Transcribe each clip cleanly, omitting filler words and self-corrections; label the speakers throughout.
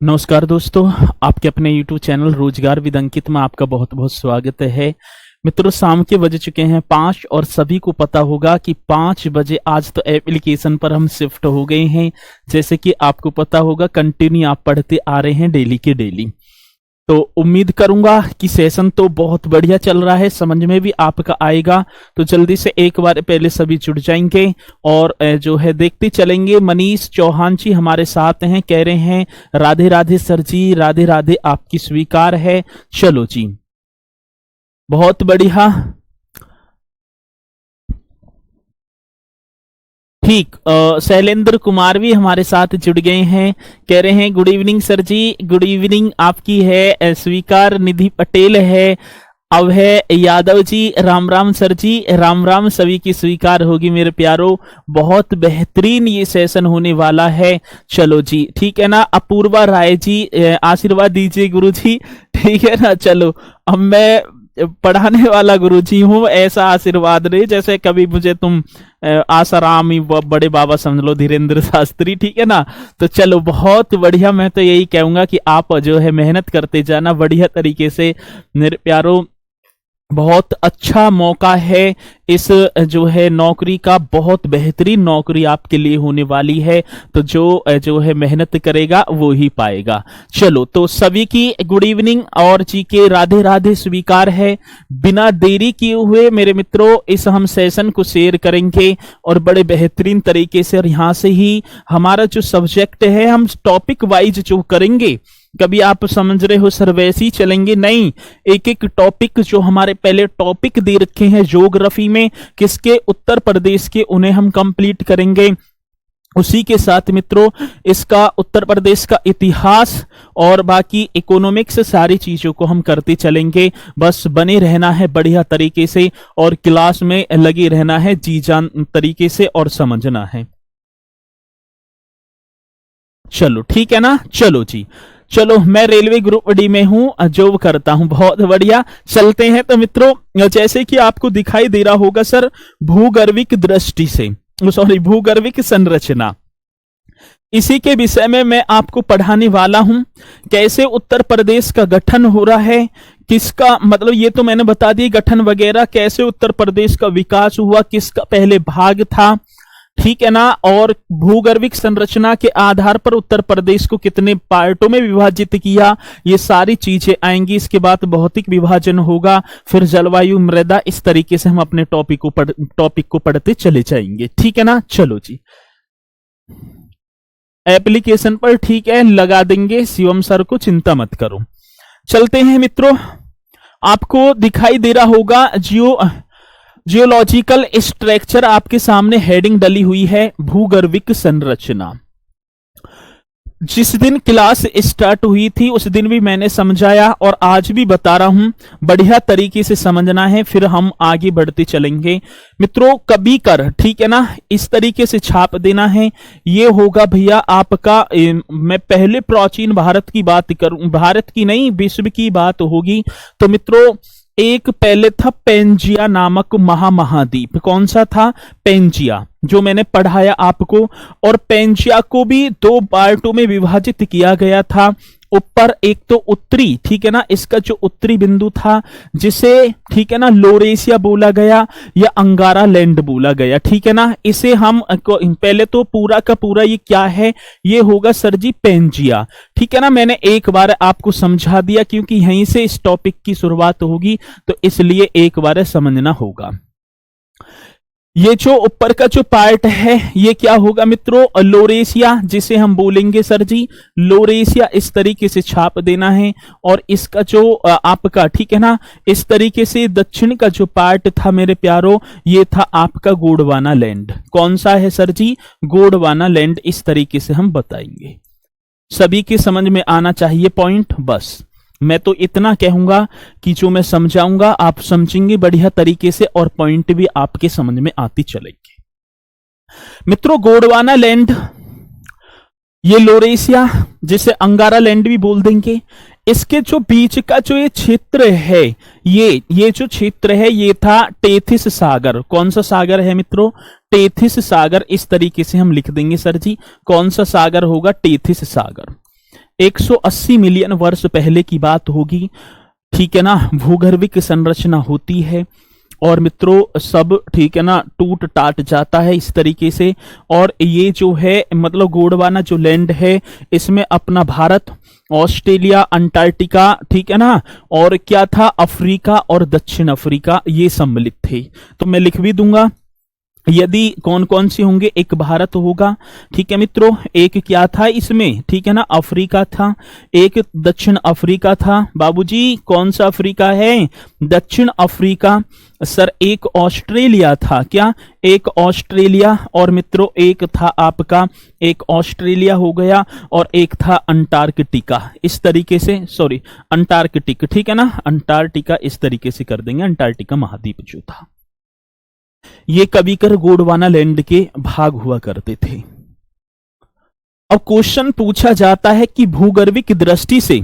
Speaker 1: नमस्कार दोस्तों, आपके अपने YouTube चैनल रोजगार विद अंकित में आपका बहुत बहुत स्वागत है। मित्रों, शाम के बज चुके हैं 5 और सभी को पता होगा कि 5 बजे आज तो एप्लीकेशन पर हम शिफ्ट हो गए हैं। जैसे कि आपको पता होगा, कंटिन्यू आप पढ़ते आ रहे हैं डेली के डेली। तो उम्मीद करूंगा कि सेशन तो बहुत बढ़िया चल रहा है, समझ में भी आपका आएगा। तो जल्दी से एक बार पहले सभी जुड़ जाएंगे और जो है देखते चलेंगे। मनीष चौहान जी हमारे साथ हैं, कह रहे हैं राधे राधे सर जी, राधे राधे, आपकी स्वीकार है। चलो जी, बहुत बढ़िया, ठीक। शैलेंद्र कुमार भी हमारे साथ जुड़ गए हैं, कह रहे हैं गुड इवनिंग सर जी, गुड इवनिंग आपकी है। स्वीकार निधि पटेल है, अब है यादव जी, राम राम सर जी, राम राम, सभी की स्वीकार होगी मेरे प्यारो। बहुत बेहतरीन ये सेशन होने वाला है। चलो जी, ठीक है ना। अपूर्वा राय जी, आशीर्वाद दीजिए गुरु जी, ठीक है ना। चलो, अब मैं पढ़ाने वाला गुरुजी हूँ, ऐसा आशीर्वाद नहीं जैसे कभी मुझे तुम आसाराम ही बड़े बाबा समझ लो, धीरेन्द्र शास्त्री, ठीक है ना। तो चलो, बहुत बढ़िया। मैं तो यही कहूंगा कि आप जो है मेहनत करते जाना बढ़िया तरीके से मेरे प्यारो। बहुत अच्छा मौका है इस जो है नौकरी का, बहुत बेहतरीन नौकरी आपके लिए होने वाली है। तो जो है मेहनत करेगा वो ही पाएगा। चलो, तो सभी की गुड इवनिंग और जी के राधे राधे स्वीकार है। बिना देरी किए हुए मेरे मित्रों, इस हम सेशन को शेयर करेंगे और बड़े बेहतरीन तरीके से। और यहां से ही हमारा जो सब्जेक्ट है, हम टॉपिक वाइज जो करेंगे, कभी आप समझ रहे हो सर वैसे ही चलेंगे, नहीं, एक एक टॉपिक जो हमारे पहले टॉपिक दे रखे हैं ज्योग्राफी में किसके, उत्तर प्रदेश के, उन्हें हम कंप्लीट करेंगे। उसी के साथ मित्रों इसका उत्तर प्रदेश का इतिहास और बाकी इकोनॉमिक्स, सारी चीजों को हम करते चलेंगे। बस बने रहना है बढ़िया तरीके से और क्लास में लगे रहना है जी जान तरीके से और समझना है। चलो, ठीक है ना। चलो जी, चलो, मैं रेलवे ग्रुप डी में हूं, जॉब करता हूं, बहुत बढ़िया। चलते हैं। तो मित्रों, जैसे कि आपको दिखाई दे रहा होगा सर, भूगर्भिक दृष्टि से, सॉरी, भूगर्भिक संरचना, इसी के विषय में मैं आपको पढ़ाने वाला हूं। कैसे उत्तर प्रदेश का गठन हो रहा है, किसका मतलब, ये तो मैंने बता दिया गठन वगैरह, कैसे उत्तर प्रदेश का विकास हुआ, किसका पहले भाग था, ठीक है ना। और भूगर्भिक संरचना के आधार पर उत्तर प्रदेश को कितने पार्टों में विभाजित किया, ये सारी चीजें आएंगी। इसके बाद भौतिक विभाजन होगा, फिर जलवायु, मृदा, इस तरीके से हम अपने टॉपिक को पढ़ते चले जाएंगे, ठीक है ना। चलो जी, एप्लीकेशन पर ठीक है लगा देंगे शिवम सर को, चिंता मत करो। चलते हैं मित्रों, आपको दिखाई दे रहा होगा जियोलॉजिकल स्ट्रक्चर, आपके सामने हेडिंग डली हुई है भूगर्भिक संरचना। जिस दिन क्लास स्टार्ट हुई थी उस दिन भी मैंने समझाया और आज भी बता रहा हूं, बढ़िया तरीके से समझना है, फिर हम आगे बढ़ते चलेंगे। मित्रों, कभी कर, ठीक है ना, इस तरीके से छाप देना है। ये होगा भैया आपका, मैं पहले प्राचीन भारत की बात करूं, भारत की नहीं विश्व की बात होगी। तो मित्रों, एक पहले था पेंजिया नामक महाद्वीप। कौन सा था? पेंजिया, जो मैंने पढ़ाया आपको। और पेंजिया को भी 2 पार्टों में विभाजित किया गया था। ऊपर एक तो उत्तरी, ठीक है ना, इसका जो उत्तरी बिंदु था, जिसे ठीक है ना लोरेशिया बोला गया या अंगारा लैंड बोला गया, ठीक है ना। इसे हम पहले तो पूरा का पूरा ये क्या है, ये होगा सर जी पेंजिया, ठीक है ना। मैंने एक बार आपको समझा दिया क्योंकि यहीं से इस टॉपिक की शुरुआत होगी, तो इसलिए एक बार समझना होगा। ये जो ऊपर का जो पार्ट है ये क्या होगा मित्रों, लोरेशिया, जिसे हम बोलेंगे सर जी लोरेशिया, इस तरीके से छाप देना है। और इसका जो आपका, ठीक है ना, इस तरीके से दक्षिण का जो पार्ट था मेरे प्यारो, ये था आपका गोंडवाना लैंड। कौन सा है सर जी? गोंडवाना लैंड, इस तरीके से हम बताएंगे। सभी के समझ में आना चाहिए पॉइंट। बस मैं तो इतना कहूंगा कि जो मैं समझाऊंगा आप समझेंगे बढ़िया तरीके से और पॉइंट भी आपके समझ में आती चलेंगे। मित्रों, गोंडवाना लैंड, ये लोरेशिया, जिसे अंगारा लैंड भी बोल देंगे, इसके जो बीच का जो ये क्षेत्र है, ये जो क्षेत्र है, ये था टेथिस सागर। कौन सा सागर है मित्रों? टेथिस सागर। इस तरीके से हम लिख देंगे सर जी। कौन सा सागर होगा? टेथिस सागर। 180 मिलियन वर्ष पहले की बात होगी, ठीक है ना। भूगर्भिक संरचना होती है और मित्रों सब, ठीक है ना, टूट टाट जाता है इस तरीके से। और ये जो है मतलब गोंडवाना जो लैंड है, इसमें अपना भारत, ऑस्ट्रेलिया, अंटार्कटिका, ठीक है ना, और क्या था, अफ्रीका और दक्षिण अफ्रीका, ये सम्मिलित थे। तो मैं लिख भी दूंगा यदि कौन कौन से होंगे। एक भारत होगा, ठीक है मित्रों, एक क्या था इसमें, ठीक है ना, अफ्रीका था, एक दक्षिण अफ्रीका था। बाबूजी कौन सा अफ्रीका है, दक्षिण अफ्रीका। सर एक ऑस्ट्रेलिया था, क्या, एक ऑस्ट्रेलिया। और मित्रों एक था आपका, एक ऑस्ट्रेलिया हो गया, और एक था अंटार्कटिका। इस तरीके से, सॉरी अंटार्कटिक, ठीक है ना, अंटार्कटिका इस तरीके से कर देंगे, अंटार्कटिका महाद्वीप जो था। ये कभी कर गोंडवाना लैंड के भाग हुआ करते थे। अब क्वेश्चन पूछा जाता है कि भूगर्भिक दृष्टि से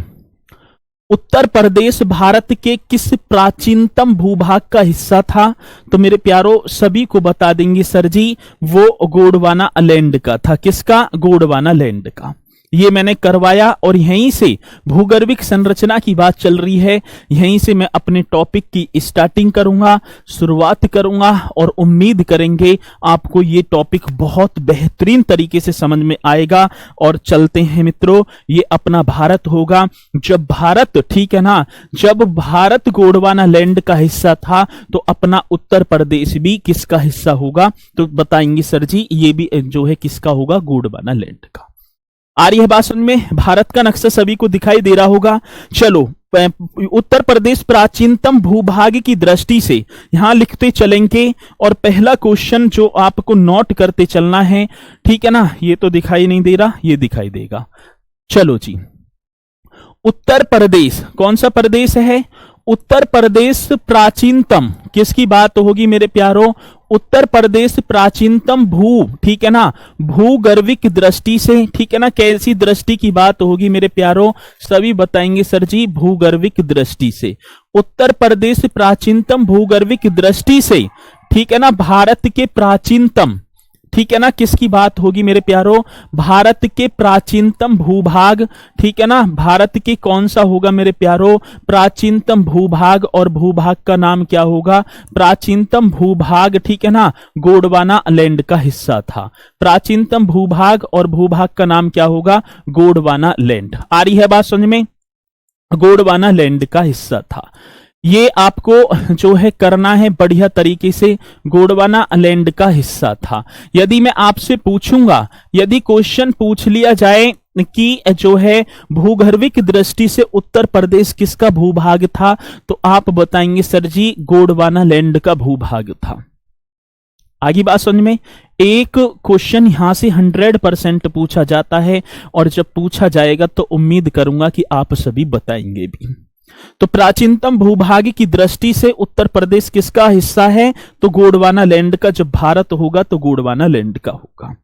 Speaker 1: उत्तर प्रदेश भारत के किस प्राचीनतम भूभाग का हिस्सा था। तो मेरे प्यारों सभी को बता देंगे सर जी, वो गोंडवाना लैंड का था। किसका, गोंडवाना लैंड का। ये मैंने करवाया और यहीं से भूगर्भिक संरचना की बात चल रही है, यहीं से मैं अपने टॉपिक की स्टार्टिंग करूंगा, शुरुआत करूंगा, और उम्मीद करेंगे आपको ये टॉपिक बहुत बेहतरीन तरीके से समझ में आएगा। और चलते हैं मित्रों, ये अपना भारत होगा। जब भारत, ठीक है ना, जब भारत गोंडवाना लैंड का हिस्सा था तो अपना उत्तर प्रदेश भी किसका हिस्सा होगा। तो बताएंगे सर जी ये भी जो है किसका होगा, गोंडवाना लैंड का। आ रही है बात समझ में। भारत का नक्शा सभी को दिखाई दे रहा होगा। चलो उत्तर प्रदेश प्राचीनतम भूभाग की दृष्टि से यहां लिखते चलेंगे, और पहला क्वेश्चन जो आपको नोट करते चलना है, ठीक है ना। ये तो दिखाई नहीं दे रहा, ये दिखाई देगा। चलो जी, उत्तर प्रदेश कौन सा प्रदेश है, उत्तर प्रदेश प्राचीनतम, किसकी बात होगी मेरे प्यारों, उत्तर प्रदेश प्राचीनतम भू, ठीक है ना, भूगर्भिक दृष्टि से, ठीक है ना। कैसी दृष्टि की बात होगी मेरे प्यारों, सभी बताएंगे सर जी, भूगर्भिक दृष्टि से। उत्तर प्रदेश प्राचीनतम भूगर्भिक दृष्टि से, ठीक है ना, भारत के प्राचीनतम, ठीक है ना, किसकी बात होगी मेरे प्यारों, भारत के प्राचीनतम भूभाग, ठीक है ना। भारत के कौन सा होगा मेरे प्यारों, प्राचीनतम भूभाग, और भूभाग का नाम क्या होगा, प्राचीनतम भूभाग, ठीक है ना, गोंडवाना लैंड का हिस्सा था। प्राचीनतम भूभाग और भूभाग का नाम क्या होगा, गोंडवाना लैंड। आ रही है बात समझ में, गोंडवाना लैंड का हिस्सा था। ये आपको जो है करना है बढ़िया तरीके से, गोंडवाना लैंड का हिस्सा था। यदि मैं आपसे पूछूंगा, यदि क्वेश्चन पूछ लिया जाए कि जो है भूगर्भिक दृष्टि से उत्तर प्रदेश किसका भूभाग था, तो आप बताएंगे सर जी गोंडवाना लैंड का भूभाग था। आगे बात समझ में। एक क्वेश्चन यहां से 100% पूछा जाता है, और जब पूछा जाएगा तो उम्मीद करूंगा कि आप सभी बताएंगे भी। तो प्राचीनतम भूभाग की दृष्टि से उत्तर प्रदेश किसका हिस्सा है, तो गोंडवाना लैंड का। जब भारत होगा तो गोंडवाना लैंड का होगा।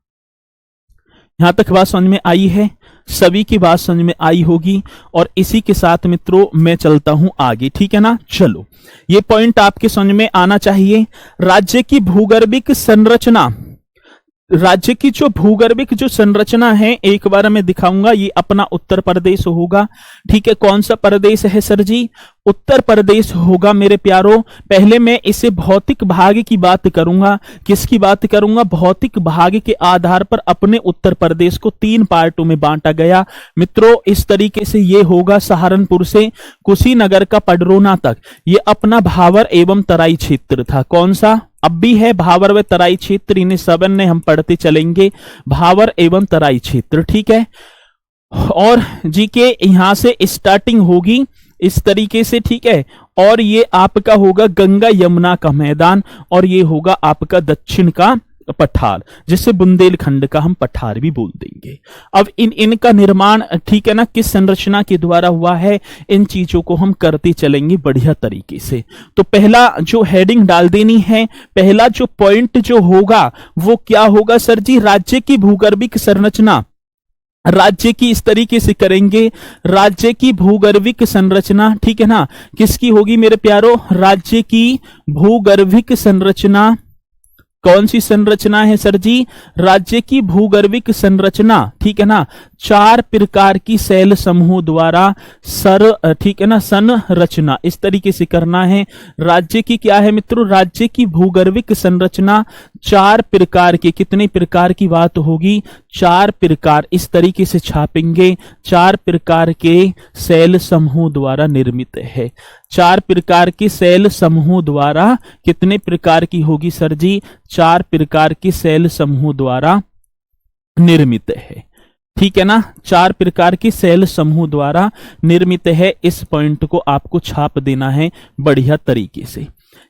Speaker 1: यहां तक बात समझ में आई है, सभी की बात समझ में आई होगी। और इसी के साथ मित्रों मैं चलता हूं आगे, ठीक है ना। चलो ये पॉइंट आपके समझ में आना चाहिए। राज्य की भूगर्भिक संरचना, राज्य की जो भूगर्भिक जो संरचना है एक बार मैं दिखाऊंगा। ये अपना उत्तर प्रदेश होगा, ठीक है। कौन सा प्रदेश है सर जी, उत्तर प्रदेश होगा मेरे प्यारों। पहले मैं इसे भौतिक भाग की बात करूंगा। किसकी बात करूंगा, भौतिक भाग के आधार पर अपने उत्तर प्रदेश को 3 पार्टों में बांटा गया मित्रों। इस तरीके से ये होगा, सहारनपुर से कुशीनगर का पडरौना तक ये अपना भावर एवं तराई क्षेत्र था। कौन सा, अब भी है भावर व तराई क्षेत्र, इन्हें सबन ने हम पढ़ते चलेंगे, भावर एवं तराई क्षेत्र, ठीक है। और जी के यहां से स्टार्टिंग होगी इस तरीके से, ठीक है। और ये आपका होगा गंगा यमुना का मैदान, और ये होगा आपका दक्षिण का पठार, जिसे बुंदेलखंड का हम पठार भी बोल देंगे। अब इनका निर्माण, ठीक है ना, किस संरचना के द्वारा हुआ है, इन चीजों को हम करते चलेंगे बढ़िया तरीके से। तो पहला जो हेडिंग डाल देनी है, पहला जो पॉइंट जो होगा वो क्या होगा सर जी, राज्य की भूगर्भिक संरचना। राज्य की इस तरीके से करेंगे, राज्य की भूगर्भिक संरचना, ठीक है ना, किसकी होगी मेरे प्यारों, राज्य की भूगर्भिक संरचना कौन सी संरचना है सर जी? राज्य की भूगर्भिक संरचना, ठीक है ना, 4 प्रकार की सेल समूह द्वारा ठीक है ना, संरचना, इस तरीके से करना है। राज्य की क्या है मित्रों? राज्य की भूगर्भिक संरचना 4 प्रकार की, कितने प्रकार की बात होगी? 4 प्रकार, इस तरीके से छापेंगे, 4 प्रकार के सेल समूह द्वारा निर्मित है। 4 प्रकार के सेल समूह द्वारा कितने प्रकार की होगी सर जी? 4 प्रकार के सेल समूह द्वारा निर्मित है, ठीक है ना, 4 प्रकार के सेल समूह द्वारा निर्मित है। इस पॉइंट को आपको छाप देना है बढ़िया तरीके से।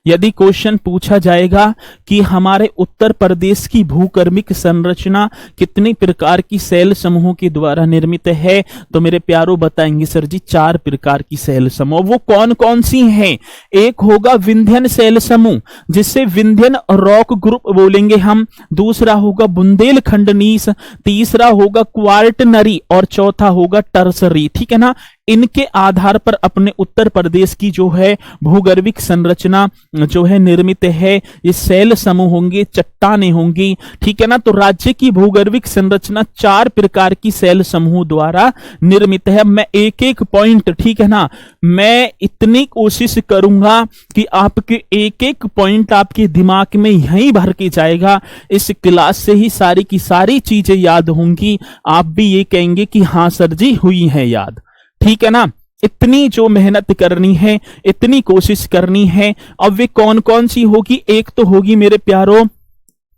Speaker 1: यदि क्वेश्चन पूछा जाएगा कि हमारे उत्तर प्रदेश की भूगर्भिक संरचना कितनी प्रकार की सेल समूहों के द्वारा निर्मित है, तो मेरे प्यारों बताएंगे सर जी 4 प्रकार की सेल समूह। वो कौन कौन सी हैं? एक होगा विंध्यन सेल समूह, जिससे विंध्यन रॉक ग्रुप बोलेंगे हम। दूसरा होगा बुंदेलखंड नीस, तीसरा होगा क्वार्टनरी और चौथा होगा टर्सरी, ठीक है ना। इनके आधार पर अपने उत्तर प्रदेश की जो है भूगर्भिक संरचना जो है निर्मित है। ये सेल समूह होंगे, चट्टानें होंगी, ठीक है ना। तो राज्य की भूगर्भिक संरचना 4 प्रकार की सेल समूह द्वारा निर्मित है। मैं एक एक पॉइंट, ठीक है ना, मैं इतनी कोशिश करूंगा कि आपके एक एक पॉइंट आपके दिमाग में यहीं भर के जाएगा। इस क्लास से ही सारी की सारी चीजें याद होंगी। आप भी ये कहेंगे कि हाँ सर जी हुई है याद, ठीक है ना। इतनी जो मेहनत करनी है, इतनी कोशिश करनी है। अब वे कौन कौन सी होगी? एक तो होगी मेरे प्यारों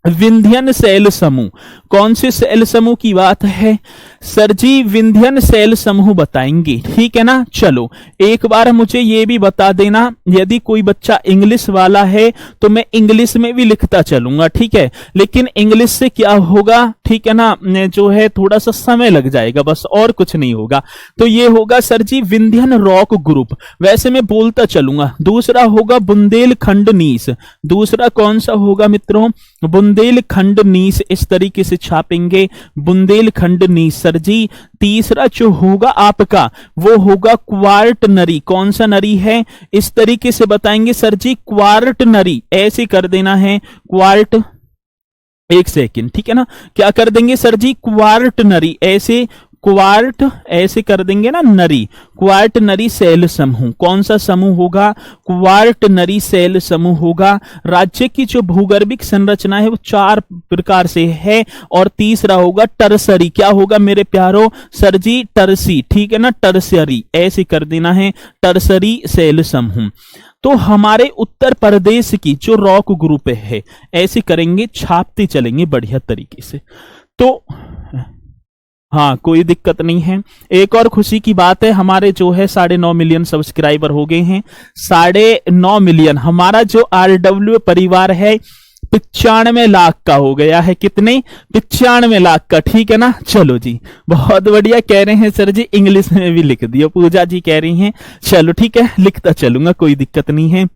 Speaker 1: विंध्यन सेल समूह। कौन से सेल समूह की बात है सर जी? विंध्यन सेल समूह बताएंगे, ठीक है ना। चलो एक बार मुझे ये भी बता देना, यदि कोई बच्चा इंग्लिश वाला है तो मैं इंग्लिश में भी लिखता चलूंगा, ठीक है, लेकिन इंग्लिश से क्या होगा, ठीक है ना, जो है थोड़ा सा समय लग जाएगा, बस और कुछ नहीं होगा। तो ये होगा सर जी विंध्यन रॉक ग्रुप, वैसे मैं बोलता चलूंगा। दूसरा होगा बुंदेलखंड नीस। दूसरा कौन सा होगा मित्रों? बुंदेलखंड नीस, इस तरीके से छापेंगे, बुंदेलखंड नीस सर जी। तीसरा जो होगा आपका वो होगा क्वार्टनरी। कौन सा नरी है? इस तरीके से बताएंगे सर जी क्वार्टनरी, ऐसे कर देना है क्वार्ट, एक सेकंड, ठीक है ना, क्या कर देंगे सर जी? क्वार्टनरी, ऐसे क्वार्ट ऐसे कर देंगे ना, नरी, क्वार्टनरी सेल समूह। कौन सा समूह होगा? क्वार्टनरी सेल समूह होगा। राज्य की जो भूगर्भिक संरचना है वो 4 प्रकार से है। और तीसरा होगा टर्सरी। क्या होगा मेरे प्यारों? सर जी टर्सी, ठीक है ना, टर्सरी, ऐसे कर देना है टर्सरी सेल समूह। तो हमारे उत्तर प्रदेश की जो रॉक ग्रुप है, ऐसे करेंगे, छापते चलेंगे बढ़िया तरीके से। तो हाँ, कोई दिक्कत नहीं है। एक और खुशी की बात है, हमारे जो है 9.5 मिलियन सब्सक्राइबर हो गए हैं। 9.5 मिलियन हमारा जो RW परिवार है 95 लाख का हो गया है। कितने? 95 लाख का, ठीक है ना। चलो जी, बहुत बढ़िया। कह रहे हैं सर जी इंग्लिश में भी लिख दियो, पूजा जी कह रही हैं। चलो ठीक है, लिखता चलूंगा, कोई दिक्कत नहीं है।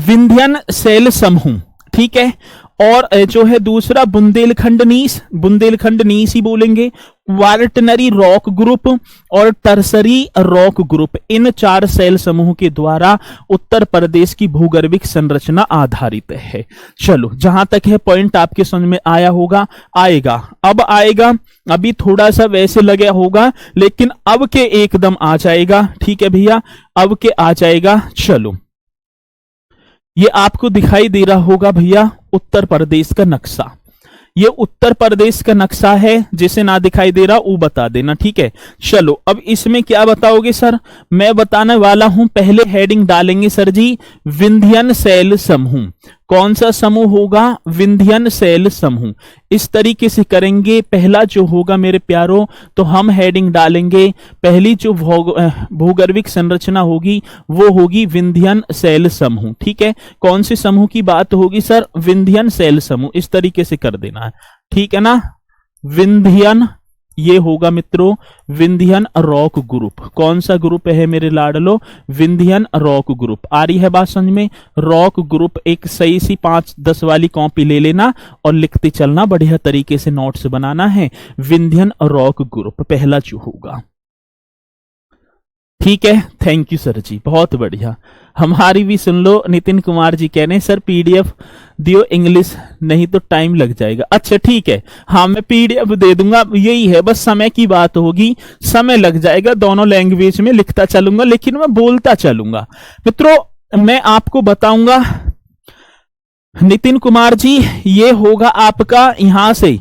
Speaker 1: विंध्यन सेल समूह, ठीक है। और जो है दूसरा बुंदेलखंड नीस, बुंदेलखंड नीस ही बोलेंगे। क्वार्टनरी रॉक ग्रुप और टर्सरी रॉक ग्रुप, इन 4 सेल समूह के द्वारा उत्तर प्रदेश की भूगर्भिक संरचना आधारित है। चलो, जहां तक है पॉइंट आपके समझ में आया होगा, आएगा, अब आएगा। अभी थोड़ा सा वैसे लगा होगा, लेकिन अब के एकदम आ जाएगा, ठीक है भैया, अब के आ जाएगा। चलो, ये आपको दिखाई दे रहा होगा भैया उत्तर प्रदेश का नक्शा। ये उत्तर प्रदेश का नक्शा है, जिसे ना दिखाई दे रहा वो बता देना, ठीक है। चलो, अब इसमें क्या बताओगे सर? मैं बताने वाला हूं, पहले हेडिंग डालेंगे सर जी विंध्यन सेल समूह। कौन सा समूह होगा? विंध्यन सेल समूह। इस तरीके से करेंगे। पहला जो होगा मेरे प्यारों, तो हम हेडिंग डालेंगे, पहली जो भूगर्भिक संरचना होगी वो होगी विंध्यन सेल समूह, ठीक है। कौन से समूह की बात होगी सर? विंध्यन सेल समूह, इस तरीके से कर देना है, ठीक है ना। विंध्यन, ये होगा मित्रों विंध्यन रॉक ग्रुप। कौन सा ग्रुप है मेरे लाडलो? Vindhyan rock group. आ रही है बात समझ में? रॉक ग्रुप, एक सही सी 5-10 वाली कॉपी ले लेना और लिखते चलना, बढ़िया तरीके से नोट्स बनाना है। विंध्यन रॉक ग्रुप पहला जो होगा। ठीक है, थैंक यू सर जी, बहुत बढ़िया। हमारी भी सुन लो। नितिन कुमार जी कह रहे हैं सर पीडीएफ दियो इंग्लिश, नहीं तो टाइम लग जाएगा। अच्छा ठीक है, हाँ मैं पीडीएफ दे दूंगा, यही है बस समय की बात होगी, समय लग जाएगा, दोनों लैंग्वेज में लिखता चलूंगा लेकिन मैं बोलता चलूंगा। मित्रों मैं आपको बताऊंगा, नितिन कुमार जी ये होगा आपका, यहां से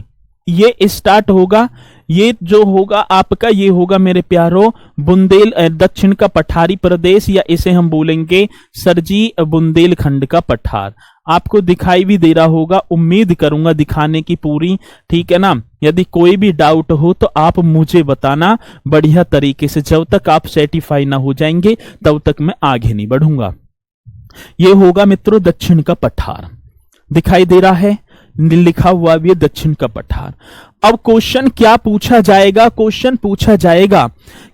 Speaker 1: ये स्टार्ट होगा, ये जो होगा आपका, ये होगा मेरे प्यारो दक्षिण का पठारी प्रदेश, या इसे हम बोलेंगे सर जी बुंदेलखंड का पठार। आपको दिखाई भी दे रहा होगा, उम्मीद करूंगा दिखाने की पूरी, ठीक है ना। यदि कोई भी डाउट हो तो आप मुझे बताना बढ़िया तरीके से, जब तक आप सेटिस्फाई ना हो जाएंगे तब तक मैं आगे नहीं बढ़ूंगा। ये होगा मित्रों दक्षिण का पठार, दिखाई दे रहा है, लिखा हुआ भी है दक्षिण का पठार। अब क्वेश्चन क्या पूछा जाएगा, क्वेश्चन पूछा जाएगा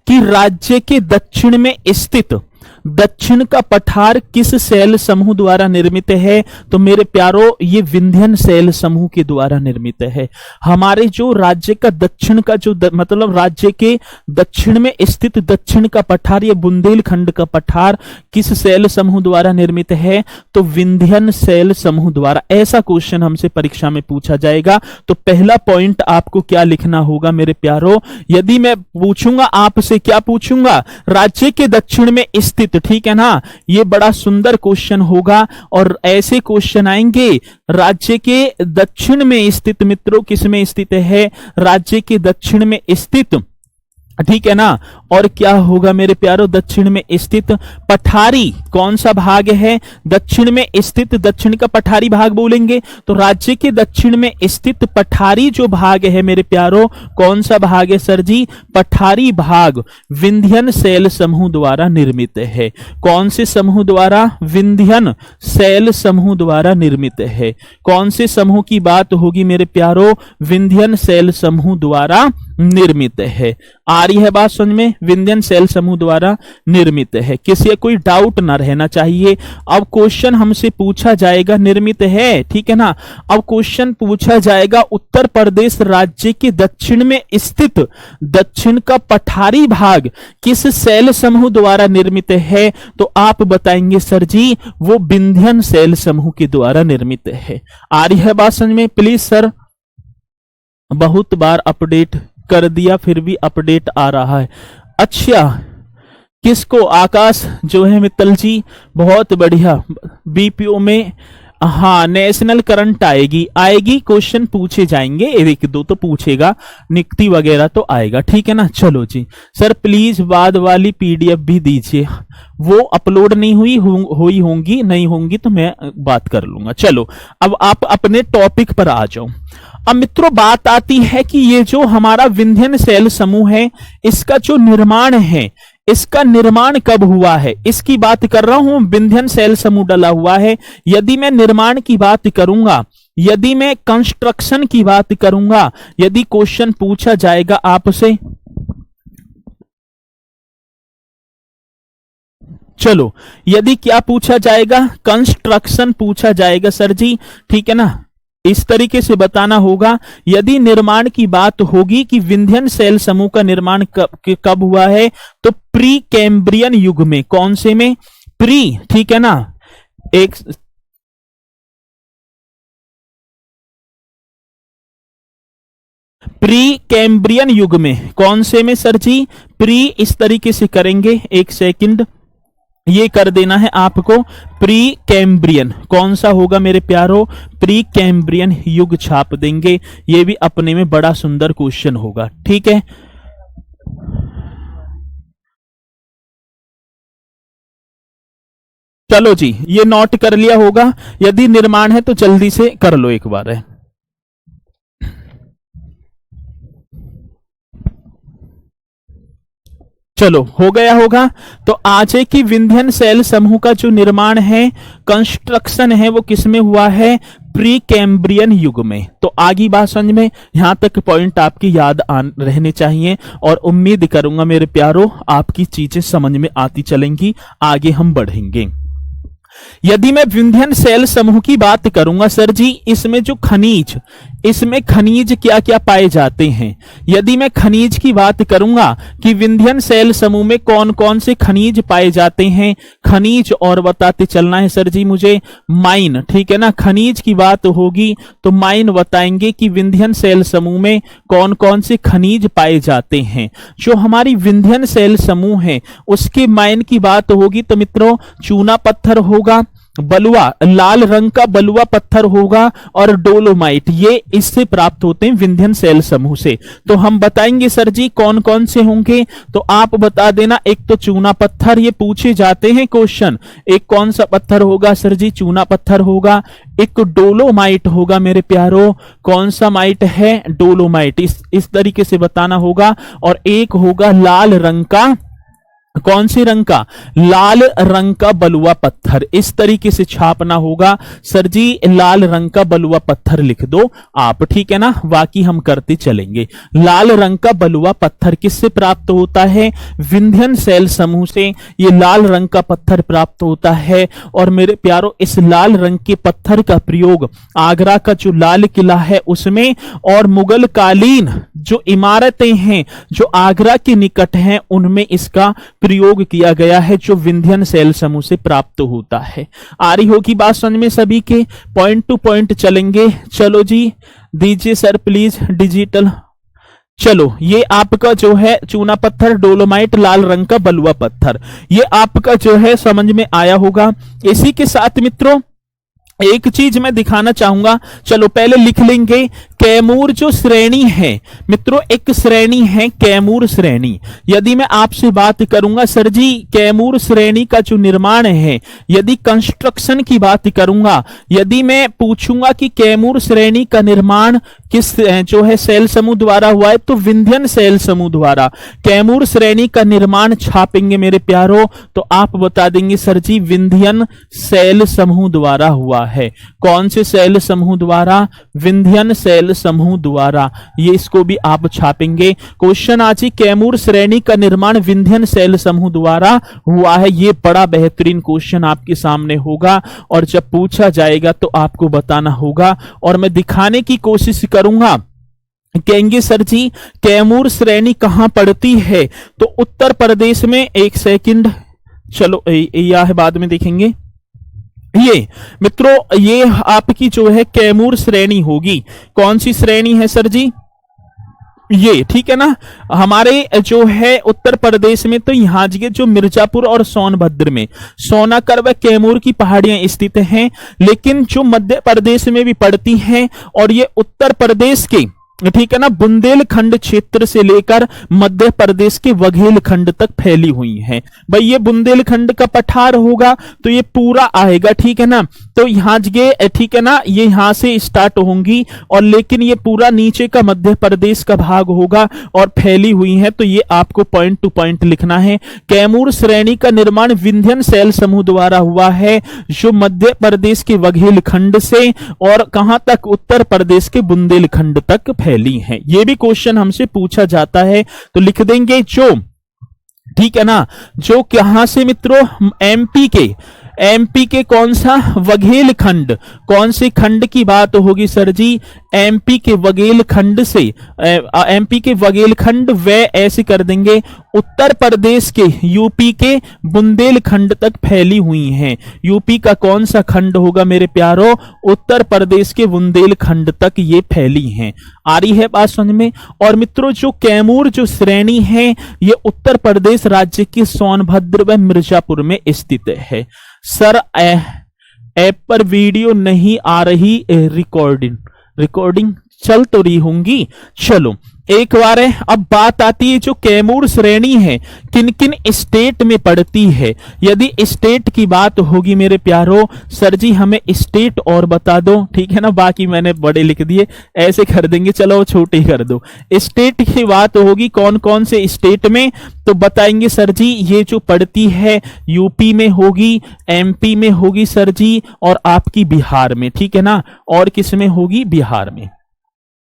Speaker 1: कि राज्य के दक्षिण में स्थित दक्षिण का पठार किस शैल समूह द्वारा निर्मित है। तो मेरे प्यारो ये विंध्यन शैल समूह के द्वारा निर्मित है। हमारे जो राज्य का दक्षिण का जो मतलब राज्य के दक्षिण में स्थित दक्षिण का पठार, ये बुंदेलखंड का पठार किस शैल समूह द्वारा निर्मित है, तो विंध्यन शैल समूह द्वारा। ऐसा क्वेश्चन हमसे परीक्षा में पूछा जाएगा। तो पहला पॉइंट आपको क्या लिखना होगा मेरे प्यारो, यदि मैं पूछूंगा आपसे, क्या पूछूंगा, राज्य के दक्षिण में स्थित, ठीक है ना, ये बड़ा सुंदर क्वेश्चन होगा। और ऐसे क्वेश्चन आएंगे, राज्य के दक्षिण में स्थित, मित्रों किस में स्थित है, राज्य के दक्षिण में स्थित, ठीक है ना। और क्या होगा मेरे प्यारो, दक्षिण में स्थित पठारी कौन सा भाग है, दक्षिण में स्थित, दक्षिण का पठारी भाग बोलेंगे। तो राज्य के दक्षिण में स्थित पठारी जो भाग है मेरे प्यारो, कौन सा भाग है सर जी, पठारी भाग विंध्यन शैल समूह द्वारा निर्मित है। कौन से समूह द्वारा, विंध्यन शैल समूह द्वारा निर्मित है। कौन से समूह की बात होगी मेरे प्यारो, विंध्यन शैल समूह द्वारा निर्मित है। आ रही है बात समझ में, विंध्यन शैल समूह द्वारा निर्मित है, किसी कोई डाउट ना रहना चाहिए। अब क्वेश्चन हमसे पूछा जाएगा, निर्मित है, ठीक है ना। अब क्वेश्चन पूछा जाएगा उत्तर प्रदेश राज्य के दक्षिण में स्थित दक्षिण का पठारी भाग किस शैल समूह द्वारा निर्मित है। तो आप बताएंगे सर जी वो विंध्यन शैल समूह के द्वारा निर्मित है। आ रही है बात समझ में प्लीज सर, बहुत बार अपडेट कर दिया फिर भी अपडेट आ रहा है। अच्छा किसको, आकाश जो है मित्तल जी, बहुत बढ़िया। बीपीओ में हाँ नेशनल करंट आएगी, क्वेश्चन पूछे जाएंगे, एक दो तो पूछेगा, नियुक्ति वगैरह तो आएगा, ठीक है ना। चलो जी सर प्लीज बाद वाली पीडीएफ भी दीजिए, वो अपलोड नहीं हुई होंगी, नहीं होंगी तो मैं बात कर लूंगा। चलो अब आप अपने टॉपिक पर आ जाओ। अब मित्रों बात आती है कि ये जो हमारा विंध्यन शैल समूह है, इसका जो निर्माण है, इसका निर्माण कब हुआ है, इसकी बात कर रहा हूं। विंध्यन शैल समूह डला हुआ है। यदि मैं निर्माण की बात करूंगा, यदि मैं कंस्ट्रक्शन की बात करूंगा, यदि क्वेश्चन पूछा जाएगा आपसे, चलो यदि क्या पूछा जाएगा, कंस्ट्रक्शन पूछा जाएगा सर जी, ठीक है ना। इस तरीके से बताना होगा। यदि निर्माण की बात होगी कि विंध्यन शैल समूह का निर्माण कब हुआ है, तो प्री कैम्ब्रियन युग में। कौन से में, प्री, ठीक है ना। एक प्री कैम्ब्रियन युग में, कौन से में सर जी, प्री, इस तरीके से करेंगे, एक सेकंड ये कर देना है आपको। प्री कैम्ब्रियन कौन सा होगा मेरे प्यारो, प्री कैम्ब्रियन युग छाप देंगे। ये भी अपने में बड़ा सुंदर क्वेश्चन होगा, ठीक है। चलो जी ये नोट कर लिया होगा। यदि निर्माण है तो जल्दी से कर लो एक बार है। चलो हो गया होगा। तो आज की विंध्यन शैल समूह का जो निर्माण है, कंस्ट्रक्शन है, वो किसमें हुआ है, प्री कैम्ब्रियन युग में। तो आगे बात समझ में, यहां तक पॉइंट आपकी याद रहने चाहिए और उम्मीद करूंगा मेरे प्यारो आपकी चीजें समझ में आती चलेंगी, आगे हम बढ़ेंगे। यदि मैं विंध्यन सेल समूह की बात करूंगा सर जी, इसमें खनिज क्या क्या पाए जाते हैं। यदि मैं खनिज की बात करूंगा कि विंध्यन सेल समूह में कौन कौन से खनिज पाए जाते हैं, खनिज और बताते चलना है सर जी मुझे। माइन, ठीक है ना, खनिज की बात होगी तो माइन बताएंगे कि विंध्यन सेल समूह में कौन कौन से खनिज पाए जाते हैं। जो हमारी विंध्यन सेल समूह है उसके माइन की बात होगी तो मित्रों चूना पत्थर होगा, बलुआ, लाल रंग का बलुआ पत्थर होगा और डोलोमाइट, ये इससे प्राप्त होते हैं विंध्यन सेल समूह से। तो हम बताएंगे सर जी कौन कौन से होंगे, तो आप बता देना। एक तो चूना पत्थर, ये पूछे जाते हैं क्वेश्चन। एक कौन सा पत्थर होगा सर जी? चूना पत्थर होगा। एक डोलोमाइट होगा मेरे प्यारो, कौन सा माइट है? डोलोमाइट, इस तरीके से बताना होगा। और एक होगा लाल रंग का, कौन से रंग का? लाल रंग का बलुआ पत्थर, इस तरीके से छापना होगा सर जी। लाल रंग का बलुआ पत्थर लिख दो आप, ठीक है ना, बाकी हम करते चलेंगे। लाल रंग का बलुआ पत्थर किससे प्राप्त होता है? विंध्यन सेल समूह से ये लाल रंग का पत्थर प्राप्त होता है। और मेरे प्यारो इस लाल रंग के पत्थर का प्रयोग आगरा का जो लाल किला है उसमें, और मुगल कालीन जो इमारतें हैं जो आगरा के निकट हैं उनमें इसका प्रयोग किया गया है, जो विंध्यन सेल समूह से प्राप्त होता है। आ रही होगी बात समझ में सभी के? पॉइंट टू पॉइंट चलेंगे। चलो जी, दीजिए सर प्लीज डिजिटल। चलो, ये आपका जो है चूना पत्थर, डोलोमाइट, लाल रंग का बलुआ पत्थर, ये आपका जो है समझ में आया होगा। इसी के साथ मित्रों एक चीज मैं दिखाना चाहूंगा, चलो पहले लिख लेंगे। कैमूर जो श्रेणी है मित्रों, एक श्रेणी है कैमूर श्रेणी। यदि मैं आपसे बात करूंगा सर जी कैमूर श्रेणी का जो निर्माण है, यदि कंस्ट्रक्शन की बात करूंगा, यदि मैं पूछूंगा कि कैमूर श्रेणी का निर्माण किस जो है सेल समूह द्वारा हुआ है, तो विंध्यन सेल समूह द्वारा कैमूर श्रेणी का निर्माण छापेंगे मेरे प्यारो, तो आप बता देंगे सर जी विंध्यन सेल समूह द्वारा हुआ है। कौन से सेल समूह द्वारा? विंध्यन सेल समूह द्वारा, ये इसको भी आप छापेंगे। क्वेश्चन आज ही कैमूर श्रेणी का निर्माण विंध्यन सेल समूह द्वारा हुआ है, ये बड़ा बेहतरीन क्वेश्चन आपके सामने होगा और जब पूछा जाएगा तो आपको बताना होगा और मैं दिखाने की कोशिश करूंगा। कहेंगे सर जी कैमूर श्रेणी कहां पड़ती है, तो उत्तर प्रदेश में। एक सेकंड, चलो यह है बाद में देखेंगे। ये मित्रों ये आपकी जो है कैमूर श्रेणी होगी। कौन सी श्रेणी है सर जी? ये, ठीक है ना, हमारे जो है उत्तर प्रदेश में, तो यहाँ जो मिर्जापुर और सोनभद्र में सोनाकर व कैमूर की पहाड़ियां स्थित हैं, लेकिन जो मध्य प्रदेश में भी पड़ती हैं और ये उत्तर प्रदेश के, ठीक है ना, बुंदेलखंड क्षेत्र से लेकर मध्य प्रदेश के बघेलखंड तक फैली हुई हैं। भाई ये बुंदेलखंड का पठार होगा तो ये पूरा आएगा, ठीक है ना, तो यहाँ ये, ठीक है ना, ये यहाँ से स्टार्ट होंगी और लेकिन ये पूरा नीचे का मध्य प्रदेश का भाग होगा और फैली हुई है। तो ये आपको पॉइंट टू पॉइंट लिखना है। कैमूर श्रेणी का निर्माण विंध्यन सेल समूह द्वारा हुआ है, जो मध्य प्रदेश के बघेलखंड से और कहां तक? उत्तर प्रदेश के बुंदेलखंड तक फैली है। ये भी क्वेश्चन हमसे पूछा जाता है, तो लिख देंगे जो, ठीक है ना, जो कहां से मित्रों? एमपी के कौन सा? बघेलखंड। कौन से खंड की बात होगी सर जी? एमपी के बघेलखंड से, एमपी के बघेलखंड व ऐसे कर देंगे उत्तर प्रदेश के यूपी के बुंदेलखंड तक फैली हुई हैं। यूपी का कौन सा खंड होगा मेरे प्यारो? उत्तर प्रदेश के बुंदेलखंड तक ये फैली हैं। आ रही है बात समझ में? और मित्रों जो कैमूर जो श्रेणी है ये उत्तर प्रदेश राज्य के सोनभद्र व मिर्जापुर में स्थित है। सर ऐप पर वीडियो नहीं आ रही, रिकॉर्डिंग चल तो रही होंगी। चलो एक बार है, अब बात आती है जो कैमूर श्रेणी है किन किन स्टेट में पड़ती है। यदि स्टेट की बात होगी मेरे प्यारो, सर जी हमें स्टेट और बता दो, ठीक है ना, बाकी मैंने बड़े लिख दिए, ऐसे कर देंगे, चलो छोटे कर दो। स्टेट की बात होगी कौन कौन से स्टेट में, तो बताएंगे सर जी ये जो पड़ती है यूपी में होगी, एमपी में होगी सर जी, और आपकी बिहार में, ठीक है ना, और किस में होगी? बिहार में।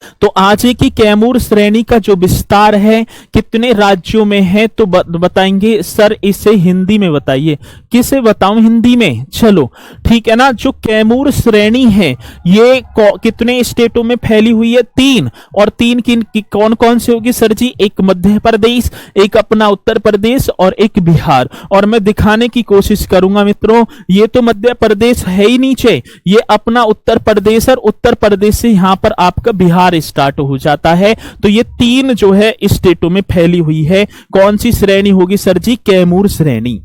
Speaker 1: तो आज की कैमूर श्रेणी का जो विस्तार है कितने राज्यों में है, तो बताएंगे सर इसे हिंदी में बताइए। किसे बताऊं हिंदी में? चलो ठीक है ना। जो कैमूर श्रेणी है ये कितने स्टेटों में फैली हुई है? 3। और 3 कौन कौन से होगी सर जी? एक मध्य प्रदेश, एक अपना उत्तर प्रदेश और एक बिहार। और मैं दिखाने की कोशिश करूंगा मित्रों, ये तो मध्य प्रदेश है ही नीचे, ये अपना उत्तर प्रदेश और उत्तर प्रदेश से यहां पर आपका बिहार स्टार्ट हो जाता है। तो ये 3 जो है स्टेटों में फैली हुई है। कौन सी श्रेणी होगी सर जी? कैमूर श्रेणी।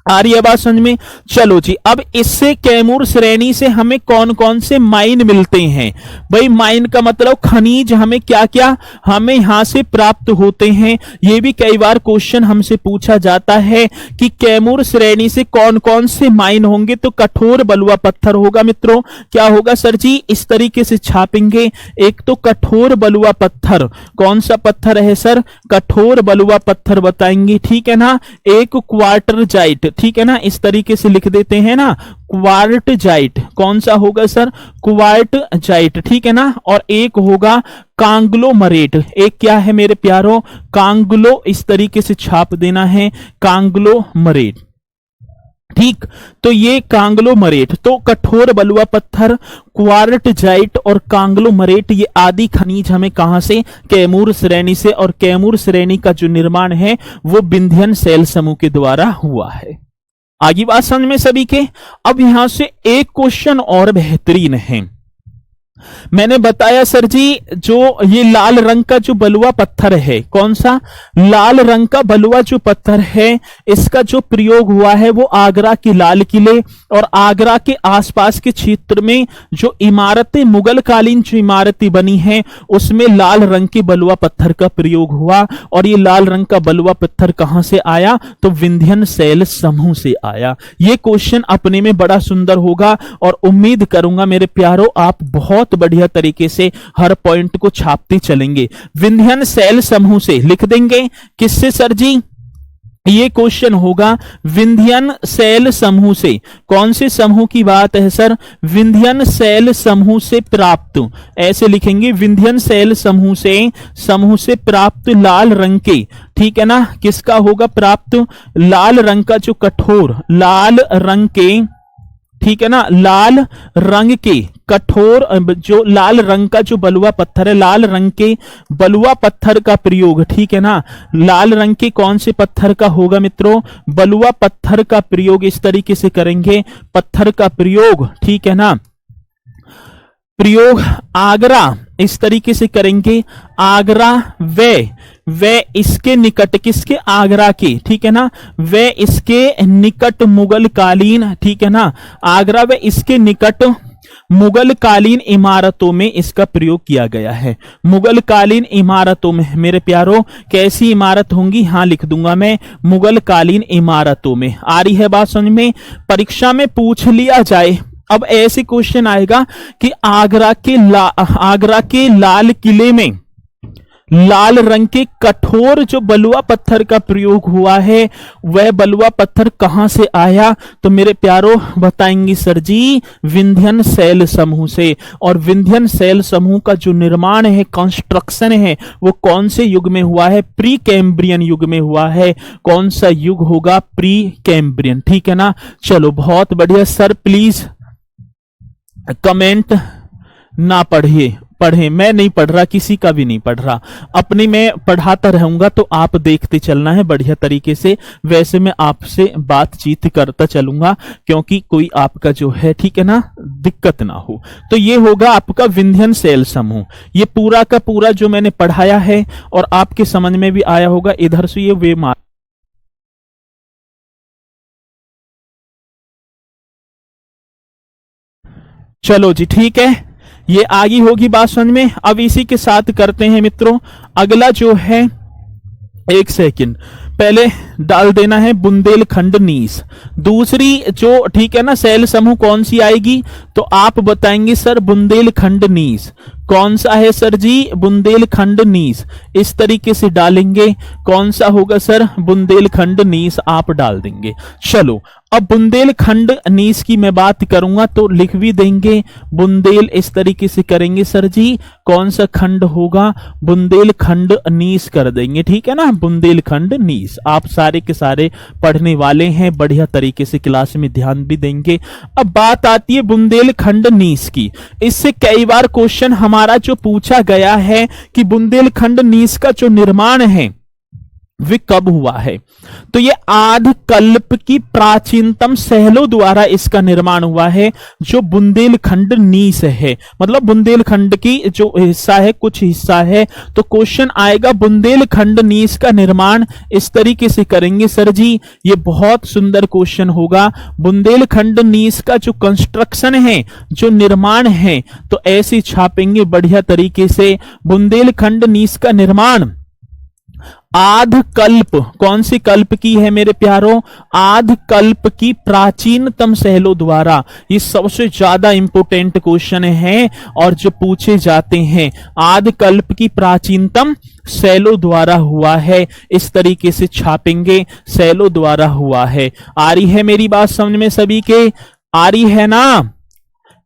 Speaker 1: आ रही है बात समझ में? चलो जी, अब इससे कैमूर श्रेणी से हमें कौन कौन से माइन मिलते हैं? भाई माइन का मतलब खनिज, हमें क्या क्या हमें यहां से प्राप्त होते हैं। ये भी कई बार क्वेश्चन हमसे पूछा जाता है कि कैमूर श्रेणी से कौन कौन से माइन होंगे। तो कठोर बलुआ पत्थर होगा मित्रों। क्या होगा सर जी? इस तरीके से छापेंगे। एक तो कठोर बलुआ पत्थर, कौन सा पत्थर है सर? कठोर बलुआ पत्थर बताएंगे, ठीक है ना। एक क्वार्टरजाइट, ठीक है ना, इस तरीके से लिख देते हैं ना, क्वार्टजाइट। कौन सा होगा सर? क्वार्टजाइट, ठीक है ना। और एक होगा कांग्लोमरेट। एक क्या है मेरे प्यारों? कांग्लो, इस तरीके से छाप देना है, कांग्लोमरेट। ठीक, तो ये कांग्लोमरेट, तो कठोर बलुआ पत्थर, क्वार्टजाइट और कांग्लोमरेट, ये आदि खनिज हमें कहां से? कैमूर श्रेणी से। और कैमूर श्रेणी का जो निर्माण है वो विंध्यन शैल समूह के द्वारा हुआ है। आगे बात समझ में सभी के? अब यहां से एक क्वेश्चन और बेहतरीन है। मैंने बताया सर जी, जो ये लाल रंग का जो बलुआ पत्थर है, कौन सा? लाल रंग का बलुआ जो पत्थर है, इसका जो प्रयोग हुआ है वो आगरा के लाल किले और आगरा के आसपास के क्षेत्र में जो इमारतें, मुगल कालीन जो इमारतें बनी हैं उसमें लाल रंग के बलुआ पत्थर का प्रयोग हुआ। और ये लाल रंग का बलुआ पत्थर कहां से आया? तो विंध्यन शैल समूह से आया। ये क्वेश्चन अपने में बड़ा सुंदर होगा और उम्मीद करूंगा मेरे प्यारों आप बहुत बढ़िया तरीके से हर पॉइंट को छापते चलेंगे। विंध्यन शैल समूह से लिख देंगे। किससे सर जी? ये क्वेश्चन होगा विंध्यन शैल समूह से। कौन से समूह की बात है सर? विंध्यन शैल समूह से प्राप्त, ऐसे लिखेंगे, विंध्यन शैल समूह से प्राप्त लाल रंग के, ठीक है ना। किसका होगा प्राप्त? लाल रंग का जो कठोर, लाल रंग के, ठीक है ना, लाल रंग के कठोर, जो लाल रंग का जो बलुआ पत्थर है, लाल रंग के बलुआ पत्थर का प्रयोग, ठीक है ना। लाल रंग के कौन से पत्थर का होगा मित्रों? बलुआ पत्थर का प्रयोग इस तरीके से करेंगे, पत्थर का प्रयोग, ठीक है ना, प्रयोग आगरा, इस तरीके से करेंगे, आगरा वे इसके निकट, किसके? आगरा के, ठीक है ना, वे इसके निकट मुगल कालीन, ठीक है ना, आगरा व इसके निकट मुगल कालीन इमारतों में इसका प्रयोग किया गया है। मुगल कालीन इमारतों में मेरे प्यारों, कैसी इमारत होंगी? हाँ लिख दूंगा मैं, मुगल कालीन इमारतों में। आ रही है बात समझ में? परीक्षा में पूछ लिया जाए, अब ऐसे क्वेश्चन आएगा कि आगरा के लाल किले में लाल रंग के कठोर जो बलुआ पत्थर का प्रयोग हुआ है वह बलुआ पत्थर कहां से आया? तो मेरे प्यारों बताएंगे सर जी, विंध्यन शैल समूह से। और विंध्यन शैल समूह का जो निर्माण है, कंस्ट्रक्शन है, वो कौन से युग में हुआ है? प्री कैम्ब्रियन युग में हुआ है। कौन सा युग होगा? प्री कैम्ब्रियन, ठीक है ना। चलो बहुत बढ़िया सर, प्लीज कमेंट ना पढ़े, मैं नहीं पढ़ रहा, किसी का भी नहीं पढ़ रहा, अपने मैं पढ़ाता रहूंगा तो आप देखते चलना है बढ़िया तरीके से। वैसे मैं आपसे बातचीत करता चलूंगा क्योंकि कोई आपका जो है, ठीक है ना, दिक्कत ना हो। तो ये होगा आपका विंध्यन शैल समूह। ये पूरा का पूरा जो मैंने पढ़ाया है और आपके समझ में भी आया होगा। इधर से ये वे मार, चलो जी ठीक है, ये आगे होगी बात समझ में। अब इसी के साथ करते हैं मित्रों अगला जो है, एक सेकंड पहले डाल देना है बुंदेलखंड नीस। दूसरी जो, ठीक है ना, शैल समूह कौन सी आएगी? तो आप बताएंगे सर बुंदेलखंड नीस। कौन सा है सर जी? बुंदेलखंड नीस। इस तरीके से डालेंगे। कौन सा होगा सर? बुंदेलखंड नीस आप डाल देंगे। चलो अब बुंदेलखंड नीस की मैं बात करूंगा तो लिख भी देंगे बुंदेल, इस तरीके से करेंगे सर जी, कौन सा खंड होगा, बुंदेलखंड नीस कर देंगे, ठीक है ना, बुंदेलखंड नीस। आप सारे के सारे पढ़ने वाले हैं, बढ़िया तरीके से क्लास में ध्यान भी देंगे। अब बात आती है बुंदेलखंड नीस की। इससे कई बार क्वेश्चन हमारा जो पूछा गया है कि बुंदेलखंड नीस का जो निर्माण है वे कब हुआ है, तो ये आधकल्प की प्राचीनतम सैलों द्वारा इसका निर्माण हुआ है, जो बुंदेलखंड नीस है, मतलब बुंदेलखंड की जो हिस्सा है, कुछ हिस्सा है। तो क्वेश्चन आएगा बुंदेलखंड नीस का निर्माण इस तरीके से करेंगे सर जी, ये बहुत सुंदर क्वेश्चन होगा। बुंदेलखंड नीस का जो कंस्ट्रक्शन है, जो निर्माण है, तो ऐसे छापेंगे बढ़िया तरीके से, बुंदेलखंड नीस का निर्माण आधकल्प, कौन सी कल्प की है मेरे प्यारों, आधकल्प की प्राचीनतम सैलों द्वारा। ये सबसे ज्यादा इंपोर्टेंट क्वेश्चन है और जो पूछे जाते हैं, आधकल्प की प्राचीनतम सैलों द्वारा हुआ है, इस तरीके से छापेंगे, सैलों द्वारा हुआ है। आ रही है मेरी बात समझ में सभी के, आ रही है ना,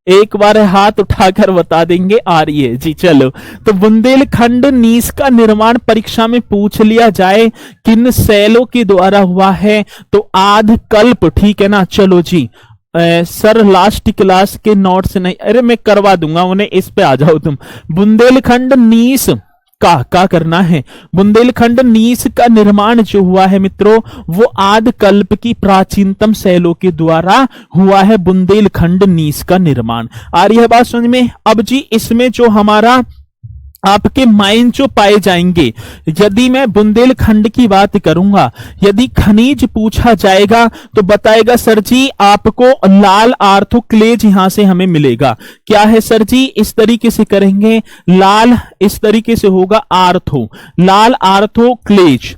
Speaker 1: एक बार हाथ उठाकर बता देंगे आ रही है जी। चलो, तो बुंदेलखंड नीस का निर्माण परीक्षा में पूछ लिया जाए किन सैलों के द्वारा हुआ है, तो आधकल्प, ठीक है ना। चलो जी, सर लास्ट क्लास के नोट्स नहीं, अरे मैं करवा दूंगा उन्हें, इस पे आ जाओ तुम। बुंदेलखंड नीस का करना है, बुंदेलखंड नीस का निर्माण जो हुआ है मित्रों, वो आधकल्प की प्राचीनतम सैलों के द्वारा हुआ है, बुंदेलखंड नीस का निर्माण। आ रही है बात समझ में। अब जी इसमें जो हमारा आपके माइन जो पाए जाएंगे, यदि मैं बुंदेलखंड की बात करूंगा, यदि खनिज पूछा जाएगा तो बताएगा सर जी आपको लाल आर्थोक्लेज यहां से हमें मिलेगा। क्या है सर जी, इस तरीके से करेंगे, लाल, इस तरीके से होगा आर्थो, लाल आर्थोक्लेज,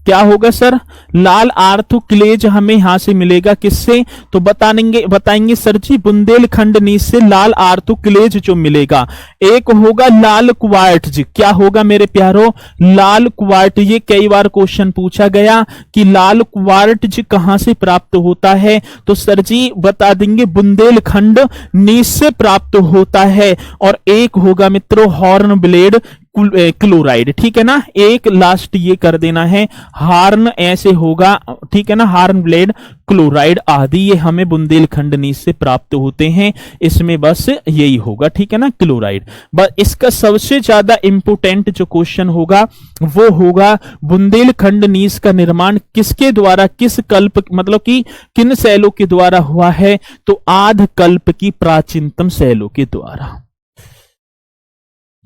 Speaker 1: क्या होगा सर, लाल आर्थोक्लेज हमें यहां से मिलेगा, किससे, तो बताएंगे सर जी बुंदेलखंड नीस से लाल आर्थोक्लेज जो मिलेगा। एक होगा लाल क्वार्ट्ज, क्या होगा मेरे प्यारो, लाल क्वार्ट्ज। ये कई बार क्वेश्चन पूछा गया कि लाल क्वार्ट्ज कहां से प्राप्त होता है, तो सर जी बता देंगे बुंदेलखंड नीस से प्राप्त होता है। और एक होगा मित्रों हॉर्न ब्लेड क्लोराइड, ठीक है ना, एक लास्ट ये कर देना है, हार्न ऐसे होगा, ठीक है ना, हार्न ब्लेड क्लोराइड आदि ये हमें बुंदेलखंड नीस से प्राप्त होते हैं, इसमें बस यही होगा, ठीक है ना, क्लोराइड। बस इसका सबसे ज्यादा इंपोर्टेंट जो क्वेश्चन होगा वो होगा बुंदेलखंड नीस का निर्माण किसके द्वारा, किस कल्प, मतलब कि किन सैलों के द्वारा हुआ है, तो आधकल्प की प्राचीनतम सैलों के द्वारा,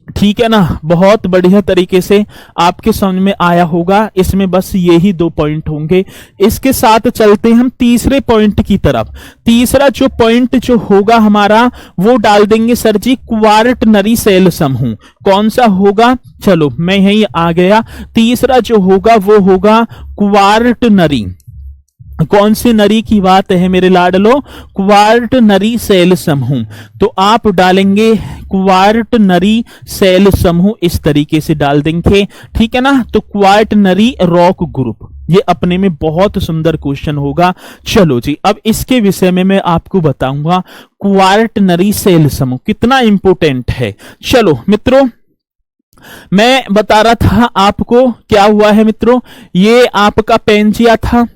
Speaker 1: ठीक है ना। बहुत बढ़िया तरीके से आपके समझ में आया होगा, इसमें बस यही 2 पॉइंट होंगे। इसके साथ चलते हैं हम तीसरे पॉइंट की तरफ। तीसरा जो पॉइंट जो होगा हमारा वो डाल देंगे सर जी क्वार्टनरी सेल समूह, कौन सा होगा, चलो मैं यही आ गया। तीसरा जो होगा वो होगा क्वार्टनरी, कौन सी नरी की बात है मेरे लाडलो, क्वार्टनरी सेल समूह। तो आप डालेंगे क्वार्टनरी सेल समूह, इस तरीके से डाल देंगे, ठीक है ना। तो क्वार्टनरी रॉक ग्रुप, ये अपने में बहुत सुंदर क्वेश्चन होगा। चलो जी, अब इसके विषय में मैं आपको बताऊंगा क्वार्टनरी सेल समूह कितना इंपोर्टेंट है। चलो मित्रों, मैं बता रहा था आपको क्या हुआ है मित्रों, ये आपका पेंजिया था,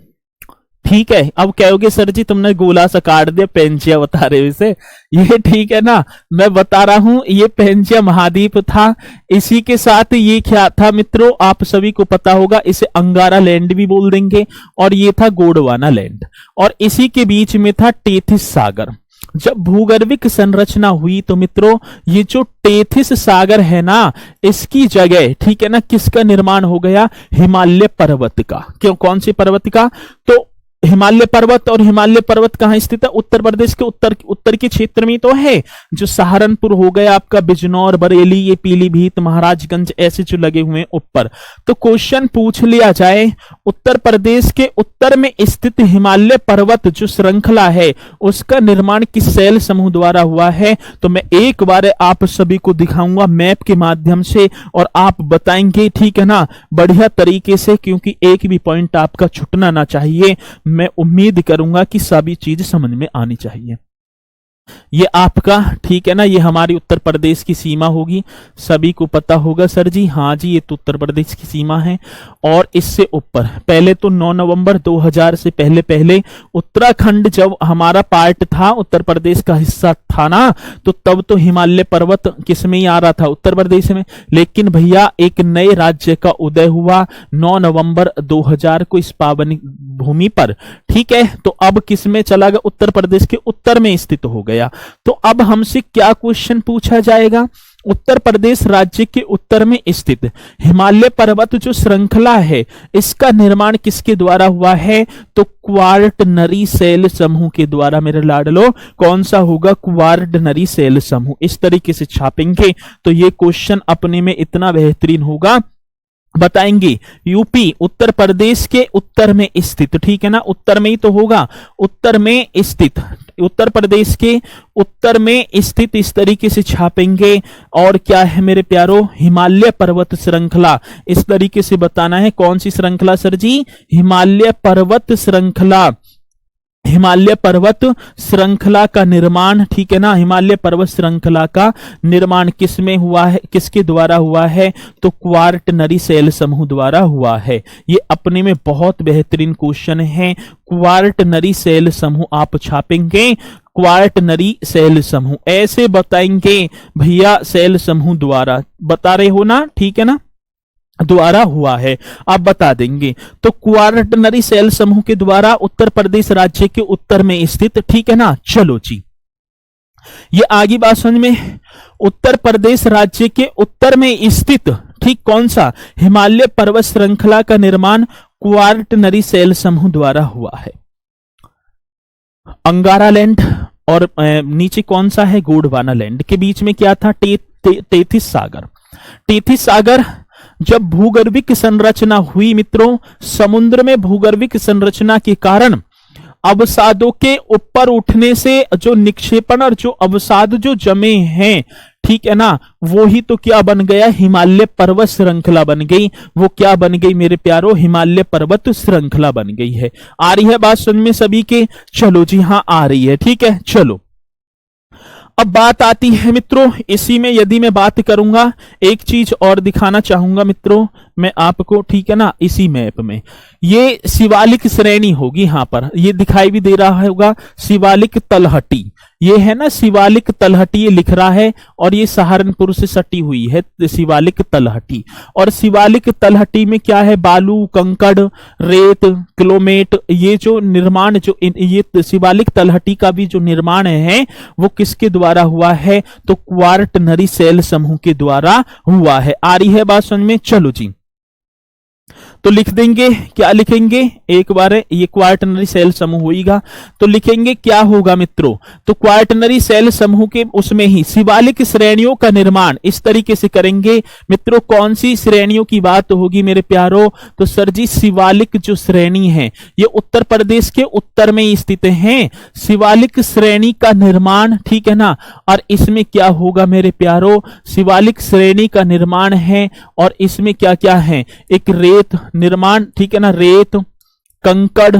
Speaker 1: ठीक है। अब कहोगे सर जी तुमने गोला सा काट दिया, पेंजिया बता रहे हो इसे, ये ठीक है ना, मैं बता रहा हूं ये पेंजिया महाद्वीप था। इसी के साथ ये क्या था मित्रों, आप सभी को पता होगा, इसे अंगारा लैंड भी बोल देंगे, और ये था गोंडवाना लैंड, और इसी के बीच में था टेथिस सागर। जब भूगर्भिक संरचना हुई तो मित्रों ये जो टेथिस सागर है ना, इसकी जगह, ठीक है ना, किसका निर्माण हो गया, हिमालय पर्वत का। क्यों, कौन सी पर्वत का, तो हिमालय पर्वत। और हिमालय पर्वत कहां स्थित है, उत्तर प्रदेश के उत्तर के क्षेत्र में तो है, जो सहारनपुर हो गया आपका, बिजनौर, बरेली, ये पीलीभीत, महाराजगंज, ऐसे जो लगे हुए हैं ऊपर। तो क्वेश्चन पूछ लिया जाए उत्तर प्रदेश के उत्तर में स्थित हिमालय पर्वत जो श्रृंखला है उसका निर्माण किस सेल समूह द्वारा हुआ है, तो मैं एक बार आप सभी को दिखाऊंगा मैप के माध्यम से, और आप बताएंगे, ठीक है ना, बढ़िया तरीके से, क्योंकि एक भी पॉइंट आपका छूटना ना चाहिए। मैं उम्मीद करूंगा कि सभी चीज समझ में आनी चाहिए। ये आपका, ठीक है ना, ये हमारी उत्तर प्रदेश की सीमा होगी, सभी को पता होगा सर जी। हाँ जी, ये तो उत्तर प्रदेश की सीमा है। और इससे ऊपर पहले तो 9 नवंबर 2000 से पहले पहले उत्तराखंड जब हमारा पार्ट था, उत्तर प्रदेश का हिस्सा था ना, तो तब तो हिमालय पर्वत किस में ही आ रहा था, उत्तर प्रदेश में। लेकिन भैया एक नए राज्य का उदय हुआ 9 नवंबर 2000 को इस पावन भूमि पर, ठीक है। तो अब किस में चला गया, उत्तर प्रदेश के उत्तर में स्थित हो गया। तो अब हमसे क्या क्वेश्चन पूछा जाएगा, उत्तर प्रदेश राज्य के उत्तर में स्थित हिमालय पर्वत जो श्रृंखला है, इसका निर्माण किसके द्वारा हुआ है, तो क्वार्टनरी सेल समूह के द्वारा। मेरे लाडलो, कौन सा होगा, क्वार्टनरी सेल समूह। इस तरीके से छापेंगे तो ये क्वेश्चन अपने में इतना बेहतरीन होगा, बताएंगे। यूपी उत्तर प्रदेश के उत्तर में स्थित, ठीक है ना, उत्तर में ही तो होगा, उत्तर में स्थित, उत्तर प्रदेश के उत्तर में स्थित, इस तरीके से छापेंगे। और क्या है मेरे प्यारो, हिमालय पर्वत श्रृंखला, इस तरीके से बताना है। कौन सी श्रृंखला सर जी, हिमालय पर्वत श्रृंखला। हिमालय पर्वत श्रृंखला का निर्माण, ठीक है ना, हिमालय पर्वत श्रृंखला का निर्माण किस में हुआ है, किसके द्वारा हुआ है, तो क्वार्टनरी सेल समूह द्वारा हुआ है। ये अपने में बहुत बेहतरीन क्वेश्चन है। क्वार्टनरी सेल समूह आप छापेंगे, क्वार्टनरी सेल समूह ऐसे बताएंगे भैया, सेल समूह द्वारा बता रहे हो ना, ठीक है ना, द्वारा हुआ है, आप बता देंगे। तो क्वार्टनरी सेल समूह के द्वारा उत्तर प्रदेश राज्य के उत्तर में स्थित, ठीक है ना। चलो जी, ये आगे बात समझ में, उत्तर प्रदेश राज्य के उत्तर में स्थित, ठीक, कौन सा, हिमालय पर्वत श्रृंखला का निर्माण क्वार्टनरी सेल समूह द्वारा हुआ है। अंगारा लैंड और नीचे कौन सा है, गोंडवाना लैंड, के बीच में क्या था, तेथिस सागर। तेथिस सागर जब भूगर्भिक संरचना हुई मित्रों, समुद्र में भूगर्भिक संरचना के कारण अवसादों के ऊपर उठने से जो निक्षेपण और जो अवसाद जो जमे हैं, ठीक है ना, वो ही तो क्या बन गया, हिमालय पर्वत श्रृंखला बन गई। वो क्या बन गई मेरे प्यारो, हिमालय पर्वत श्रृंखला बन गई है। आ रही है बात समझ में सभी के, चलो जी हाँ आ रही है, ठीक है। चलो अब बात आती है मित्रों, इसी में यदि मैं बात करूंगा, एक चीज और दिखाना चाहूंगा मित्रों मैं आपको, ठीक है ना, इसी मैप में ये शिवालिक श्रेणी होगी, यहां पर ये दिखाई भी दे रहा होगा शिवालिक तलहटी, ये है ना शिवालिक तलहटी, ये लिख रहा है, और ये सहारनपुर से सटी हुई है शिवालिक तलहटी। और शिवालिक तलहटी में क्या है, बालू, कंकड़, रेत, क्लोमेट, ये जो निर्माण, जो ये शिवालिक तलहटी का भी जो निर्माण है वो किसके द्वारा हुआ है, तो क्वार्टनरी सेल समूह के द्वारा हुआ है। आ रही है बात समझ में, चलो जी, तो लिख देंगे, क्या लिखेंगे, एक बार ये क्वार्टनरी सेल समूह होगा, तो लिखेंगे क्या होगा मित्रों, तो क्वार्टनरी सेल समूह के उसमें ही शिवालिक श्रेणियों का निर्माण इस तरीके से करेंगे मित्रों। कौन सी श्रेणियों की बात होगी मेरे प्यारो, तो सर जी शिवालिक जो श्रेणी है ये उत्तर प्रदेश के उत्तर में स्थित है, शिवालिक श्रेणी का निर्माण, ठीक है ना। और इसमें क्या होगा मेरे प्यारो, शिवालिक श्रेणी का निर्माण है, और इसमें क्या क्या है, एक रेत निर्माण, ठीक है ना, रेत, कंकड़,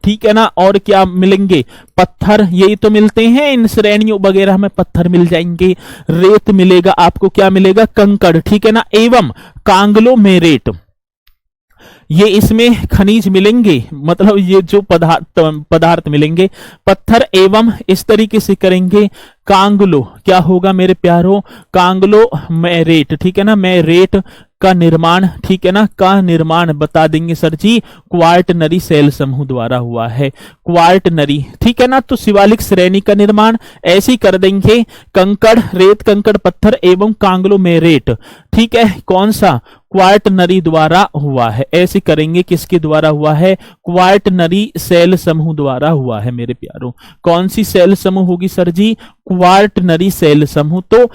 Speaker 1: ठीक है ना, और क्या मिलेंगे, पत्थर, यही तो मिलते हैं इन श्रेणियों वगैरह में, पत्थर मिल जाएंगे, रेत मिलेगा आपको, क्या मिलेगा, कंकड़, ठीक है ना, एवं कांग्लोमेरेट, ये इसमें खनिज मिलेंगे, मतलब ये जो पदार्थ मिलेंगे, पत्थर एवं इस तरीके से करेंगे कांगलो, क्या होगा मेरे प्यारो, कांगलो मैरेट, ठीक है ना, मैरेट का निर्माण, ठीक है ना, का निर्माण बता देंगे सर जी क्वार्टनरी सेल समूह द्वारा हुआ है, क्वार्टनरी, ठीक है ना। तो शिवालिक श्रेणी का निर्माण ऐसे ही कर देंगे, कंकड़, रेत, कंकड़, पत्थर एवं कांग्लोमेरेट, ठीक है, कौन सा, क्वार्टनरी द्वारा हुआ है, ऐसे करेंगे, किसके द्वारा हुआ है, क्वार्टनरी सेल समूह द्वारा हुआ है मेरे प्यारों। कौन सी सेल समूह होगी सर जी, क्वार्टनरी सेल समूह। तो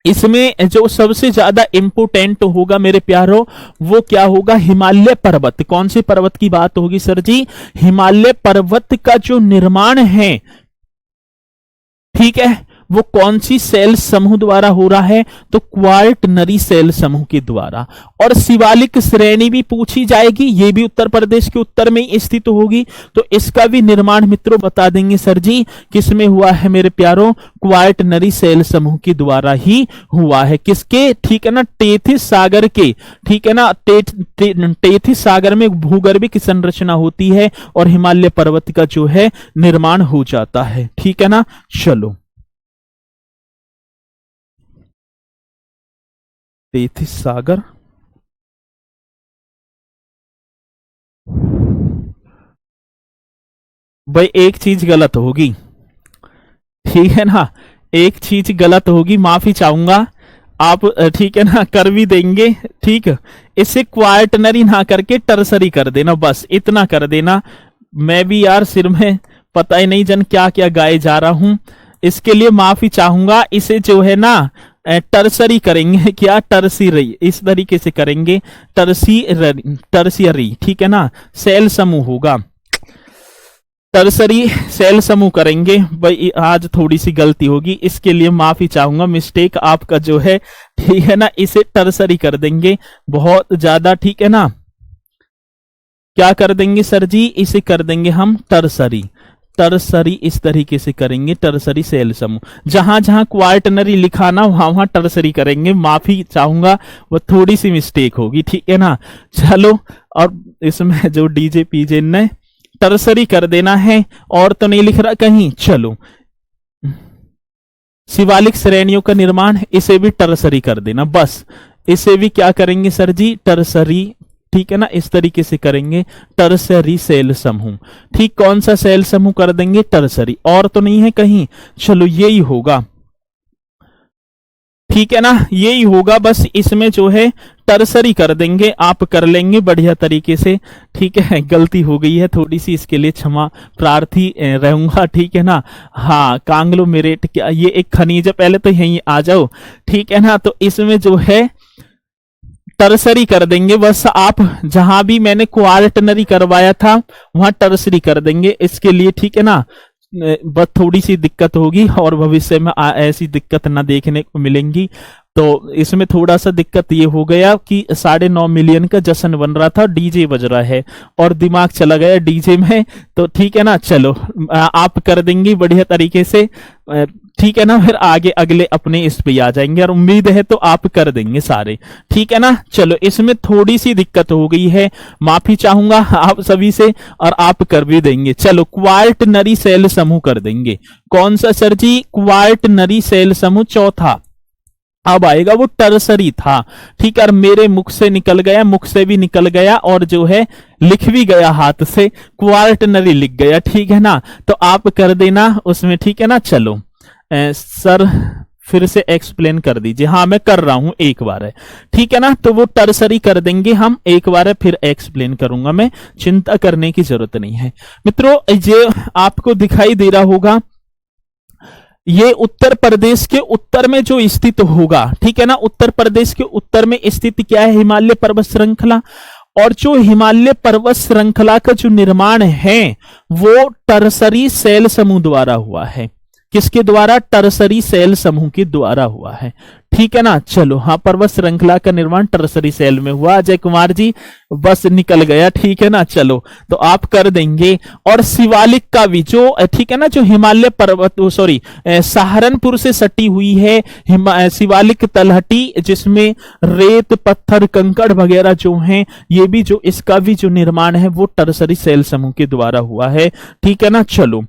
Speaker 1: इसमें जो सबसे ज्यादा इंपोर्टेंट होगा मेरे प्यारों वो क्या होगा, हिमालय पर्वत। कौन से पर्वत की बात होगी सर जी, हिमालय पर्वत का जो निर्माण है, ठीक है, वो कौन सी सेल समूह द्वारा हो रहा है? तो क्वार्टनरी सेल समूह के द्वारा। और शिवालिक श्रेणी भी पूछी जाएगी, ये भी उत्तर प्रदेश के उत्तर में ही स्थित होगी, तो इसका भी निर्माण मित्रों बता देंगे सर जी किसमें हुआ है मेरे प्यारों? क्वार्टनरी सेल समूह के द्वारा ही हुआ है। किसके? ठीक है ना, टेथिस सागर के, ठीक है ना, टेथिस सागर में भूगर्भिक संरचना होती है और हिमालय पर्वत का जो है निर्माण हो जाता है। ठीक है ना, चलो टेथिस सागर, भाई एक चीज गलत होगी, ठीक है ना, एक चीज गलत होगी, माफी चाहूंगा आप, ठीक है ना, कर भी देंगे। ठीक, इसे क्वार्टनरी ना करके टर्सरी कर देना, बस इतना कर देना। मैं भी यार सिर में पता ही नहीं जन क्या क्या गाए जा रहा हूं, इसके लिए माफी चाहूंगा। इसे जो है ना टर्सरी करेंगे, क्या टर्सरी, इस तरीके से करेंगे, टर्सियरी, ठीक है ना, सेल समूह होगा, टर्सरी सेल समूह करेंगे। भाई आज थोड़ी सी गलती होगी, इसके लिए माफी चाहूंगा, मिस्टेक आपका जो है, ठीक है ना, इसे टर्सरी कर देंगे बहुत ज्यादा, ठीक है ना। क्या कर देंगे सर जी? इसे कर देंगे हम टर्सरी, टर्सरी इस तरीके से करेंगे, टर्सरी सेल समूह। जहां जहां क्वार्टनरी लिखा ना वहां वहां टर्सरी करेंगे, माफी चाहूंगा, वो थोड़ी सी मिस्टेक होगी, ठीक है ना। चलो, और इसमें जो डीजे पीजे ने टर्सरी कर देना है, और तो नहीं लिख रहा कहीं। चलो, शिवालिक श्रेणियों का निर्माण, इसे भी टर्सरी कर देना, बस इसे भी क्या करेंगे सर जी? टर्सरी, ठीक है ना, इस तरीके से करेंगे, टर्सरी सेल समूह। ठीक, कौन सा सेल समूह कर देंगे? टर्सरी, और तो नहीं है कहीं। चलो, यही होगा, ठीक है ना, यही होगा, बस इसमें जो है टर्सरी कर देंगे, आप कर लेंगे बढ़िया तरीके से। ठीक है, गलती हो गई है थोड़ी सी, इसके लिए क्षमा प्रार्थी रहूंगा, ठीक है ना। हाँ, कांग्लोमेरेट, क्या ये एक खनिज है? पहले तो यहीं आ जाओ, ठीक है ना। तो इसमें जो है टर्सरी कर देंगे, बस आप जहां भी मैंने क्वार्टनरी करवाया था वहां टर्सरी कर देंगे इसके लिए, ठीक है ना। बस थोड़ी सी दिक्कत होगी और भविष्य में ऐसी दिक्कत ना देखने को मिलेंगी। तो इसमें थोड़ा सा दिक्कत ये हो गया कि 9.5 मिलियन का जश्न बन रहा था, डीजे बज रहा है और दिमाग चला गया डीजे में, तो ठीक है ना। चलो, आप कर देंगे बढ़िया तरीके से, ठीक है ना। फिर आगे अगले अपने इस पे आ जाएंगे, और उम्मीद है तो आप कर देंगे सारे, ठीक है ना। चलो, इसमें थोड़ी सी दिक्कत हो गई है, माफी चाहूंगा आप सभी से, और आप कर भी देंगे। चलो, क्वार्टनरी सेल समूह कर देंगे। कौन सा सर जी? क्वार्टनरी सेल समूह चौथा अब आएगा, वो टर्सरी था, ठीक है। और मेरे मुख से निकल गया, मुख से भी निकल गया, और जो है लिख भी गया हाथ से, क्वार्टनरी लिख गया, ठीक है ना। तो आप कर देना उसमें, ठीक है ना। चलो सर फिर से एक्सप्लेन कर दीजिए। हाँ, मैं कर रहा हूं, एक बार है, ठीक है ना। तो वो टर्सरी कर देंगे हम, एक बार है, फिर एक्सप्लेन करूंगा मैं, चिंता करने की जरूरत नहीं है मित्रों। ये आपको दिखाई दे रहा होगा, ये उत्तर प्रदेश के उत्तर में जो स्थित होगा, ठीक है ना। उत्तर प्रदेश के उत्तर में स्थित क्या है? हिमालय पर्वत श्रृंखला। और जो हिमालय पर्वत श्रृंखला का जो निर्माण है वो टर्सरी सेल समूह द्वारा हुआ है। किसके द्वारा? टर्सरी सेल समूह के द्वारा हुआ है, ठीक है ना। चलो, हाँ, पर्वत श्रृंखला का निर्माण टर्सरी सेल में हुआ। अजय कुमार जी बस निकल गया, ठीक है ना। चलो, तो आप कर देंगे। और शिवालिक का भी जो, ठीक है ना, जो हिमालय पर्वत, सॉरी, सहारनपुर से सटी हुई है शिवालिक तलहटी, जिसमें रेत पत्थर कंकड़ वगैरह जो हैं, ये भी जो इसका भी जो निर्माण है वो टर्सरी सेल समूह के द्वारा हुआ है, ठीक है ना। चलो,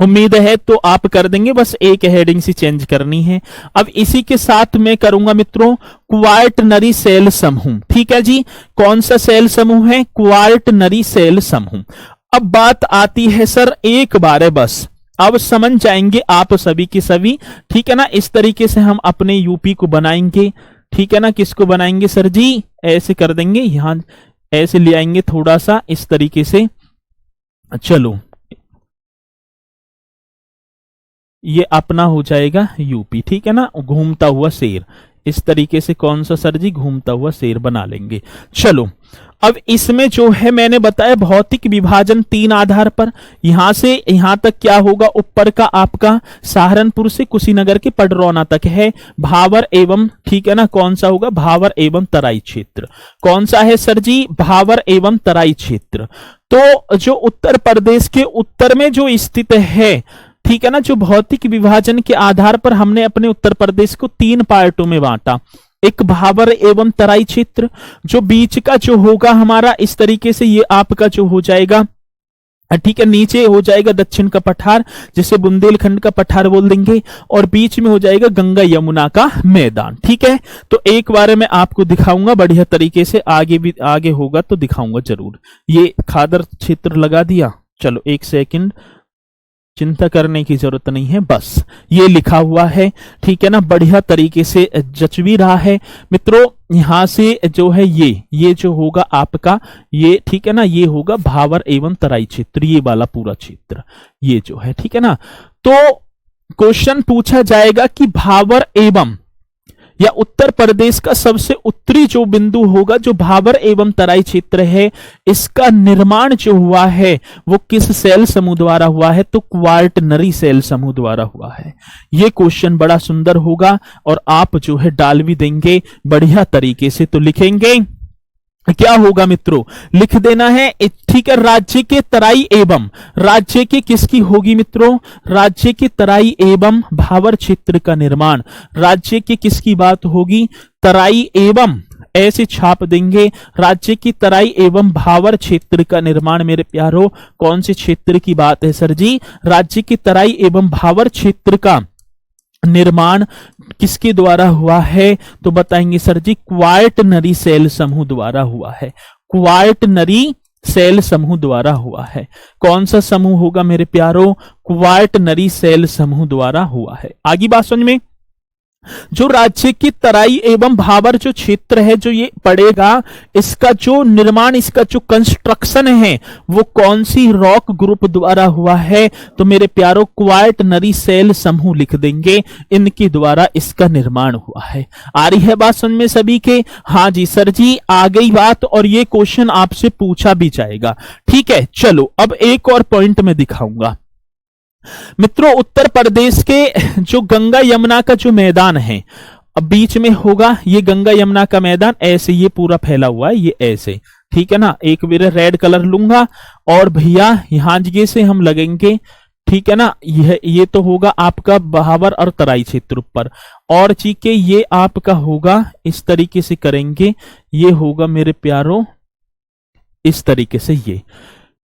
Speaker 1: उम्मीद है तो आप कर देंगे, बस एक हेडिंग सी चेंज करनी है। अब इसी के साथ मैं करूंगा मित्रों क्वार्टनरी सेल समूह, ठीक है जी। कौन सा सेल समूह है? क्वार्टनरी सेल समूह। अब बात आती है सर, एक बार है बस, अब समझ जाएंगे आप सभी के सभी, ठीक है ना। इस तरीके से हम अपने यूपी को बनाएंगे, ठीक है ना। किसको बनाएंगे सर जी? ऐसे कर देंगे, यहां ऐसे ले आएंगे थोड़ा सा इस तरीके से। चलो, ये अपना हो जाएगा यूपी, ठीक है ना, घूमता हुआ शेर, इस तरीके से कौन सा सर जी, घूमता हुआ शेर बना लेंगे। चलो अब इसमें जो है मैंने बताया भौतिक विभाजन 3 आधार पर, यहां से यहां तक क्या होगा, ऊपर का आपका सहारनपुर से कुशीनगर के पडरौना तक है भावर एवं, ठीक है ना, कौन सा होगा, भावर एवं तराई क्षेत्र। कौन सा है सर जी, भावर एवं तराई क्षेत्र। तो जो उत्तर प्रदेश के उत्तर में जो स्थित है, ठीक है ना, जो भौतिक विभाजन के आधार पर हमने अपने उत्तर प्रदेश को 3 पार्टों में बांटा। एक भावर एवं तराई क्षेत्र, जो बीच का जो होगा हमारा इस तरीके से, ये आपका जो हो जाएगा, ठीक है, नीचे हो जाएगा दक्षिण का पठार, जिसे बुंदेलखंड का पठार बोल देंगे, और बीच में हो जाएगा गंगा यमुना का मैदान। ठीक है, तो एक बार मैं आपको दिखाऊंगा बढ़िया तरीके से, आगे भी आगे होगा तो दिखाऊंगा जरूर। ये खादर क्षेत्र लगा दिया, चलो एक सेकंड, चिंता करने की जरूरत नहीं है, बस ये लिखा हुआ है, ठीक है ना, बढ़िया तरीके से जच भी रहा है मित्रों। यहां से जो है ये जो होगा आपका ये, ठीक है ना, ये होगा भावर एवं तराई क्षेत्र, ये वाला पूरा क्षेत्र ये जो है, ठीक है ना। तो क्वेश्चन पूछा जाएगा कि भावर एवं, या उत्तर प्रदेश का सबसे उत्तरी जो बिंदु होगा, जो भावर एवं तराई क्षेत्र है, इसका निर्माण जो हुआ है वो किस सेल समूह द्वारा हुआ है, तो क्वार्टनरी सेल समूह द्वारा हुआ है। ये क्वेश्चन बड़ा सुंदर होगा और आप जो है डाल भी देंगे बढ़िया तरीके से। तो लिखेंगे क्या होगा मित्रों, लिख देना है, ठीक है, राज्य के तराई एवं, राज्य के किसकी होगी मित्रों, राज्य के तराई एवं भावर क्षेत्र का निर्माण, राज्य के किसकी बात होगी, तराई एवं, ऐसे छाप देंगे, राज्य की तराई एवं भावर क्षेत्र का निर्माण। मेरे प्यारो कौन से क्षेत्र की बात है सर जी, राज्य की तराई एवं भावर क्षेत्र का निर्माण किसके द्वारा हुआ है, तो बताएंगे सर जी क्वार्टनरी सेल समूह द्वारा हुआ है, क्वार्टनरी सेल समूह द्वारा हुआ है। कौन सा समूह होगा मेरे प्यारो, क्वार्टनरी सेल समूह द्वारा हुआ है। आगे बात समझ में, जो राज्य की तराई एवं भावर जो क्षेत्र है जो ये पड़ेगा, इसका जो निर्माण, इसका जो कंस्ट्रक्शन है वो कौन सी रॉक ग्रुप द्वारा हुआ है, तो मेरे प्यारो क्वार्टनरी सेल समूह लिख देंगे, इनके द्वारा इसका निर्माण हुआ है। आ रही है बात समझ में सभी के, हाँ जी सर जी आ गई बात, और ये क्वेश्चन आपसे पूछा भी जाएगा। ठीक है, चलो अब एक और पॉइंट में दिखाऊंगा मित्रों। उत्तर प्रदेश के जो गंगा यमुना का जो मैदान है, अब बीच में होगा ये गंगा यमुना का मैदान, ऐसे ये पूरा फैला हुआ है, ये ऐसे, ठीक है ना। एक बार रेड कलर लूंगा और भैया यहां जगह से हम लगेंगे, ठीक है ना। ये तो होगा आपका भावर और तराई क्षेत्र ऊपर, और चीके ये आपका होगा इस तरीके से करेंगे, ये होगा मेरे प्यारों इस तरीके से, ये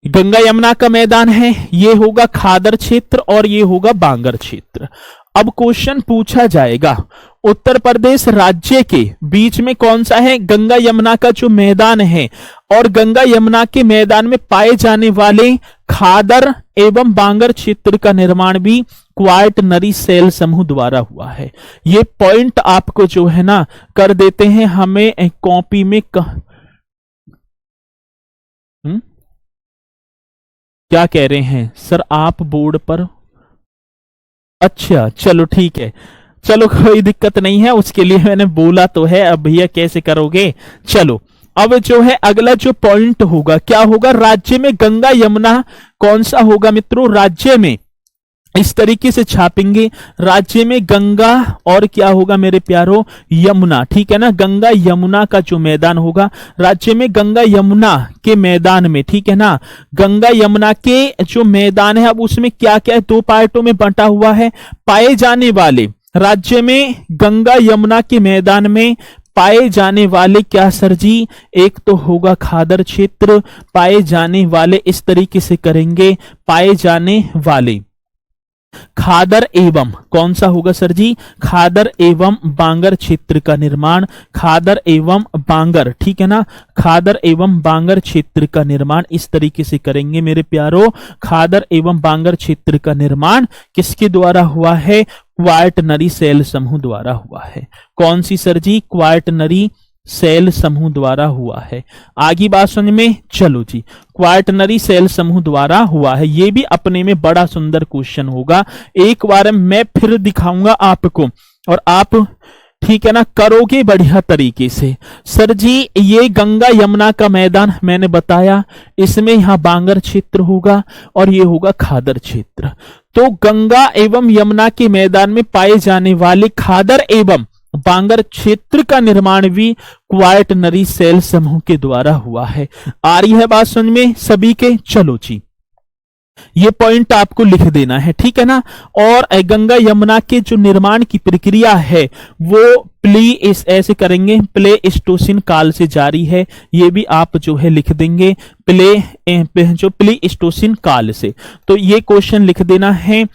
Speaker 1: गंगा यमुना का मैदान है, ये होगा खादर क्षेत्र और ये होगा बांगर क्षेत्र। अब क्वेश्चन पूछा जाएगा, उत्तर प्रदेश राज्य के बीच में कौन सा है, गंगा यमुना का जो मैदान है, और गंगा यमुना के मैदान में पाए जाने वाले खादर एवं बांगर क्षेत्र का निर्माण भी क्वार्टनरी सेल समूह द्वारा हुआ है। ये पॉइंट आपको जो है ना कर देते हैं, हमें कॉपी में क्या कह रहे हैं सर आप बोर्ड पर, अच्छा चलो ठीक है, चलो कोई दिक्कत नहीं है, उसके लिए मैंने बोला तो है, अब भैया कैसे करोगे। चलो अब जो है अगला जो पॉइंट होगा क्या होगा, राज्य में गंगा यमुना कौन सा होगा मित्रों, राज्य में इस तरीके से छापेंगे, राज्य में गंगा और क्या होगा मेरे प्यारो, यमुना, ठीक है ना। गंगा यमुना का जो मैदान होगा, राज्य में गंगा यमुना के मैदान में, ठीक है ना, गंगा यमुना के जो मैदान है, अब उसमें क्या क्या है, 2 पार्टों में बंटा हुआ है। पाए जाने वाले, राज्य में गंगा यमुना के मैदान में पाए जाने वाले क्या सर जी, एक तो होगा खादर क्षेत्र, पाए जाने वाले इस तरीके से करेंगे, पाए जाने वाले खादर एवं कौन सा होगा सर जी, खादर एवं बांगर क्षेत्र का निर्माण, खादर एवं बांगर, ठीक है ना, खादर एवं बांगर क्षेत्र का निर्माण इस तरीके से करेंगे मेरे प्यारो। खादर एवं बांगर क्षेत्र का निर्माण किसके द्वारा हुआ है, क्वार्टनरी सेल समूह द्वारा हुआ है। कौन सी सर जी, क्वार्टनरी सेल समूह द्वारा हुआ है। आगे बात समझ में, चलो जी क्वार्टनरी सेल समूह द्वारा हुआ है, ये भी अपने में बड़ा सुंदर क्वेश्चन होगा। एक बार मैं फिर दिखाऊंगा आपको और आप ठीक है ना, करोगे बढ़िया तरीके से। सर जी ये गंगा यमुना का मैदान मैंने बताया, इसमें यहां बांगर क्षेत्र होगा और ये होगा खादर क्षेत्र। तो गंगा एवं यमुना के मैदान में पाए जाने वाले खादर एवं बांगर क्षेत्र का निर्माण भी क्वाटरनरी सेल समूह के द्वारा हुआ है। आ रही है बात समझ में सभी के? चलो जी, ये पॉइंट आपको लिख देना है, ठीक है ना। और गंगा यमुना के जो निर्माण की प्रक्रिया है वो ऐसे करेंगे, प्लेइस्टोसिन काल से जारी है। ये भी आप जो है लिख देंगे प्लेइस्टोसिन काल से। तो ये क्वेश्चन लिख देना है,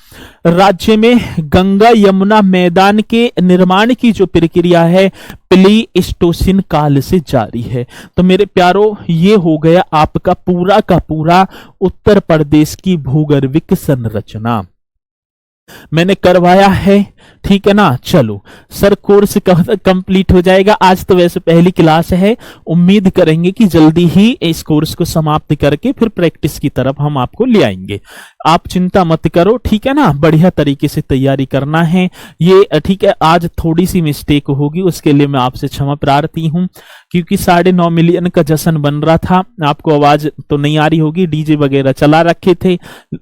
Speaker 1: राज्य में गंगा यमुना मैदान के निर्माण की जो प्रक्रिया है प्लेइस्टोसिन काल से जारी है। तो मेरे प्यारो ये हो गया आपका पूरा का पूरा उत्तर प्रदेश की भूगर्भिक संरचना मैंने करवाया है, ठीक है ना। चलो सर कोर्स कंप्लीट हो जाएगा। आज तो वैसे पहली क्लास है, उम्मीद करेंगे कि जल्दी ही इस कोर्स को समाप्त करके फिर प्रैक्टिस की तरफ हम आपको ले आएंगे। आप चिंता मत करो, ठीक है ना, बढ़िया तरीके से तैयारी करना है ये, ठीक है। आज थोड़ी सी मिस्टेक होगी, उसके लिए मैं आपसे क्षमा प्रार्थी हूं, क्योंकि 9.5 मिलियन का जश्न बन रहा था। आपको आवाज तो नहीं आ रही होगी, डीजे वगैरह चला रखे थे,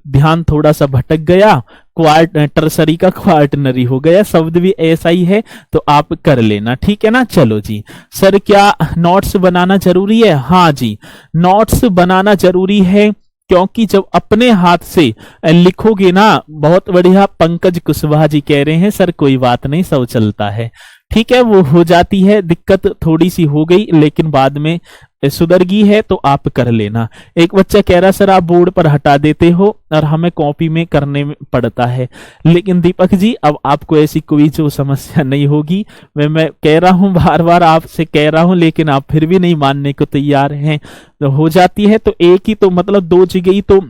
Speaker 1: ध्यान थोड़ा सा भटक गया, टर्सरी का क्वार्टनरी हो गया, शब्द भी ऐसा ही है, तो आप कर लेना, ठीक है ना। चलो जी, सर क्या नोट्स बनाना जरूरी है? हाँ जी, नोट्स बनाना जरूरी है, क्योंकि जब अपने हाथ से लिखोगे ना, बहुत बढ़िया। पंकज कुशवाहा जी कह रहे हैं सर कोई बात नहीं, सब चलता है, ठीक है। वो हो जाती है, दिक्कत थोड़ी सी हो गई, लेकिन बाद में सुधर गई है, तो आप कर लेना। एक बच्चा कह रहा सर आप बोर्ड पर हटा देते हो और हमें कॉपी में करने में पड़ता है। लेकिन दीपक जी अब आपको ऐसी कोई जो समस्या नहीं होगी, मैं कह रहा हूं, बार बार आपसे कह रहा हूं, लेकिन आप फिर भी नहीं मानने को तैयार हैं। तो हो जाती है, तो एक ही तो मतलब 2 जगह ही तो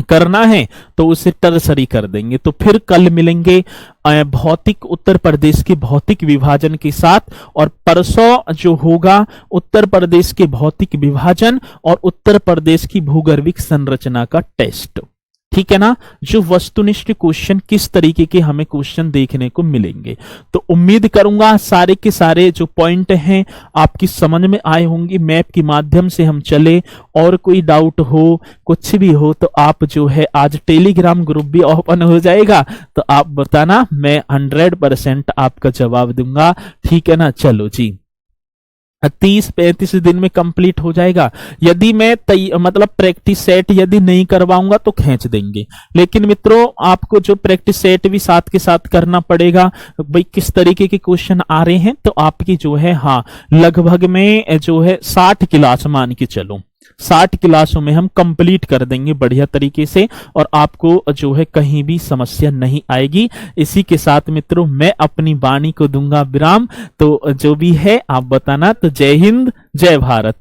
Speaker 1: करना है, तो उसे टर्सरी कर देंगे। तो फिर कल मिलेंगे भौतिक उत्तर प्रदेश के भौतिक विभाजन के साथ, और परसों जो होगा उत्तर प्रदेश के भौतिक विभाजन और उत्तर प्रदेश की भूगर्भिक संरचना का टेस्ट, ठीक है ना। जो वस्तुनिष्ठ क्वेश्चन, किस तरीके के हमें क्वेश्चन देखने को मिलेंगे। तो उम्मीद करूंगा सारे के सारे जो पॉइंट हैं आपकी समझ में आए होंगे। मैप के माध्यम से हम चले, और कोई डाउट हो, कुछ भी हो, तो आप जो है आज टेलीग्राम ग्रुप भी ओपन हो जाएगा, तो आप बताना, मैं 100% आपका जवाब दूंगा, ठीक है ना। चलो जी, 30-35 दिन में कंप्लीट हो जाएगा। यदि मैं मतलब प्रैक्टिस सेट यदि नहीं करवाऊंगा तो खींच देंगे, लेकिन मित्रों आपको जो प्रैक्टिस सेट भी साथ के साथ करना पड़ेगा। भाई किस तरीके के क्वेश्चन आ रहे हैं, तो आपकी जो है हाँ लगभग में जो है 60 क्लास मान के चलो, 60 क्लासों में हम कंप्लीट कर देंगे बढ़िया तरीके से, और आपको जो है कहीं भी समस्या नहीं आएगी। इसी के साथ मित्रों मैं अपनी वाणी को दूंगा विराम। तो जो भी है आप बताना। तो जय हिंद, जय भारत।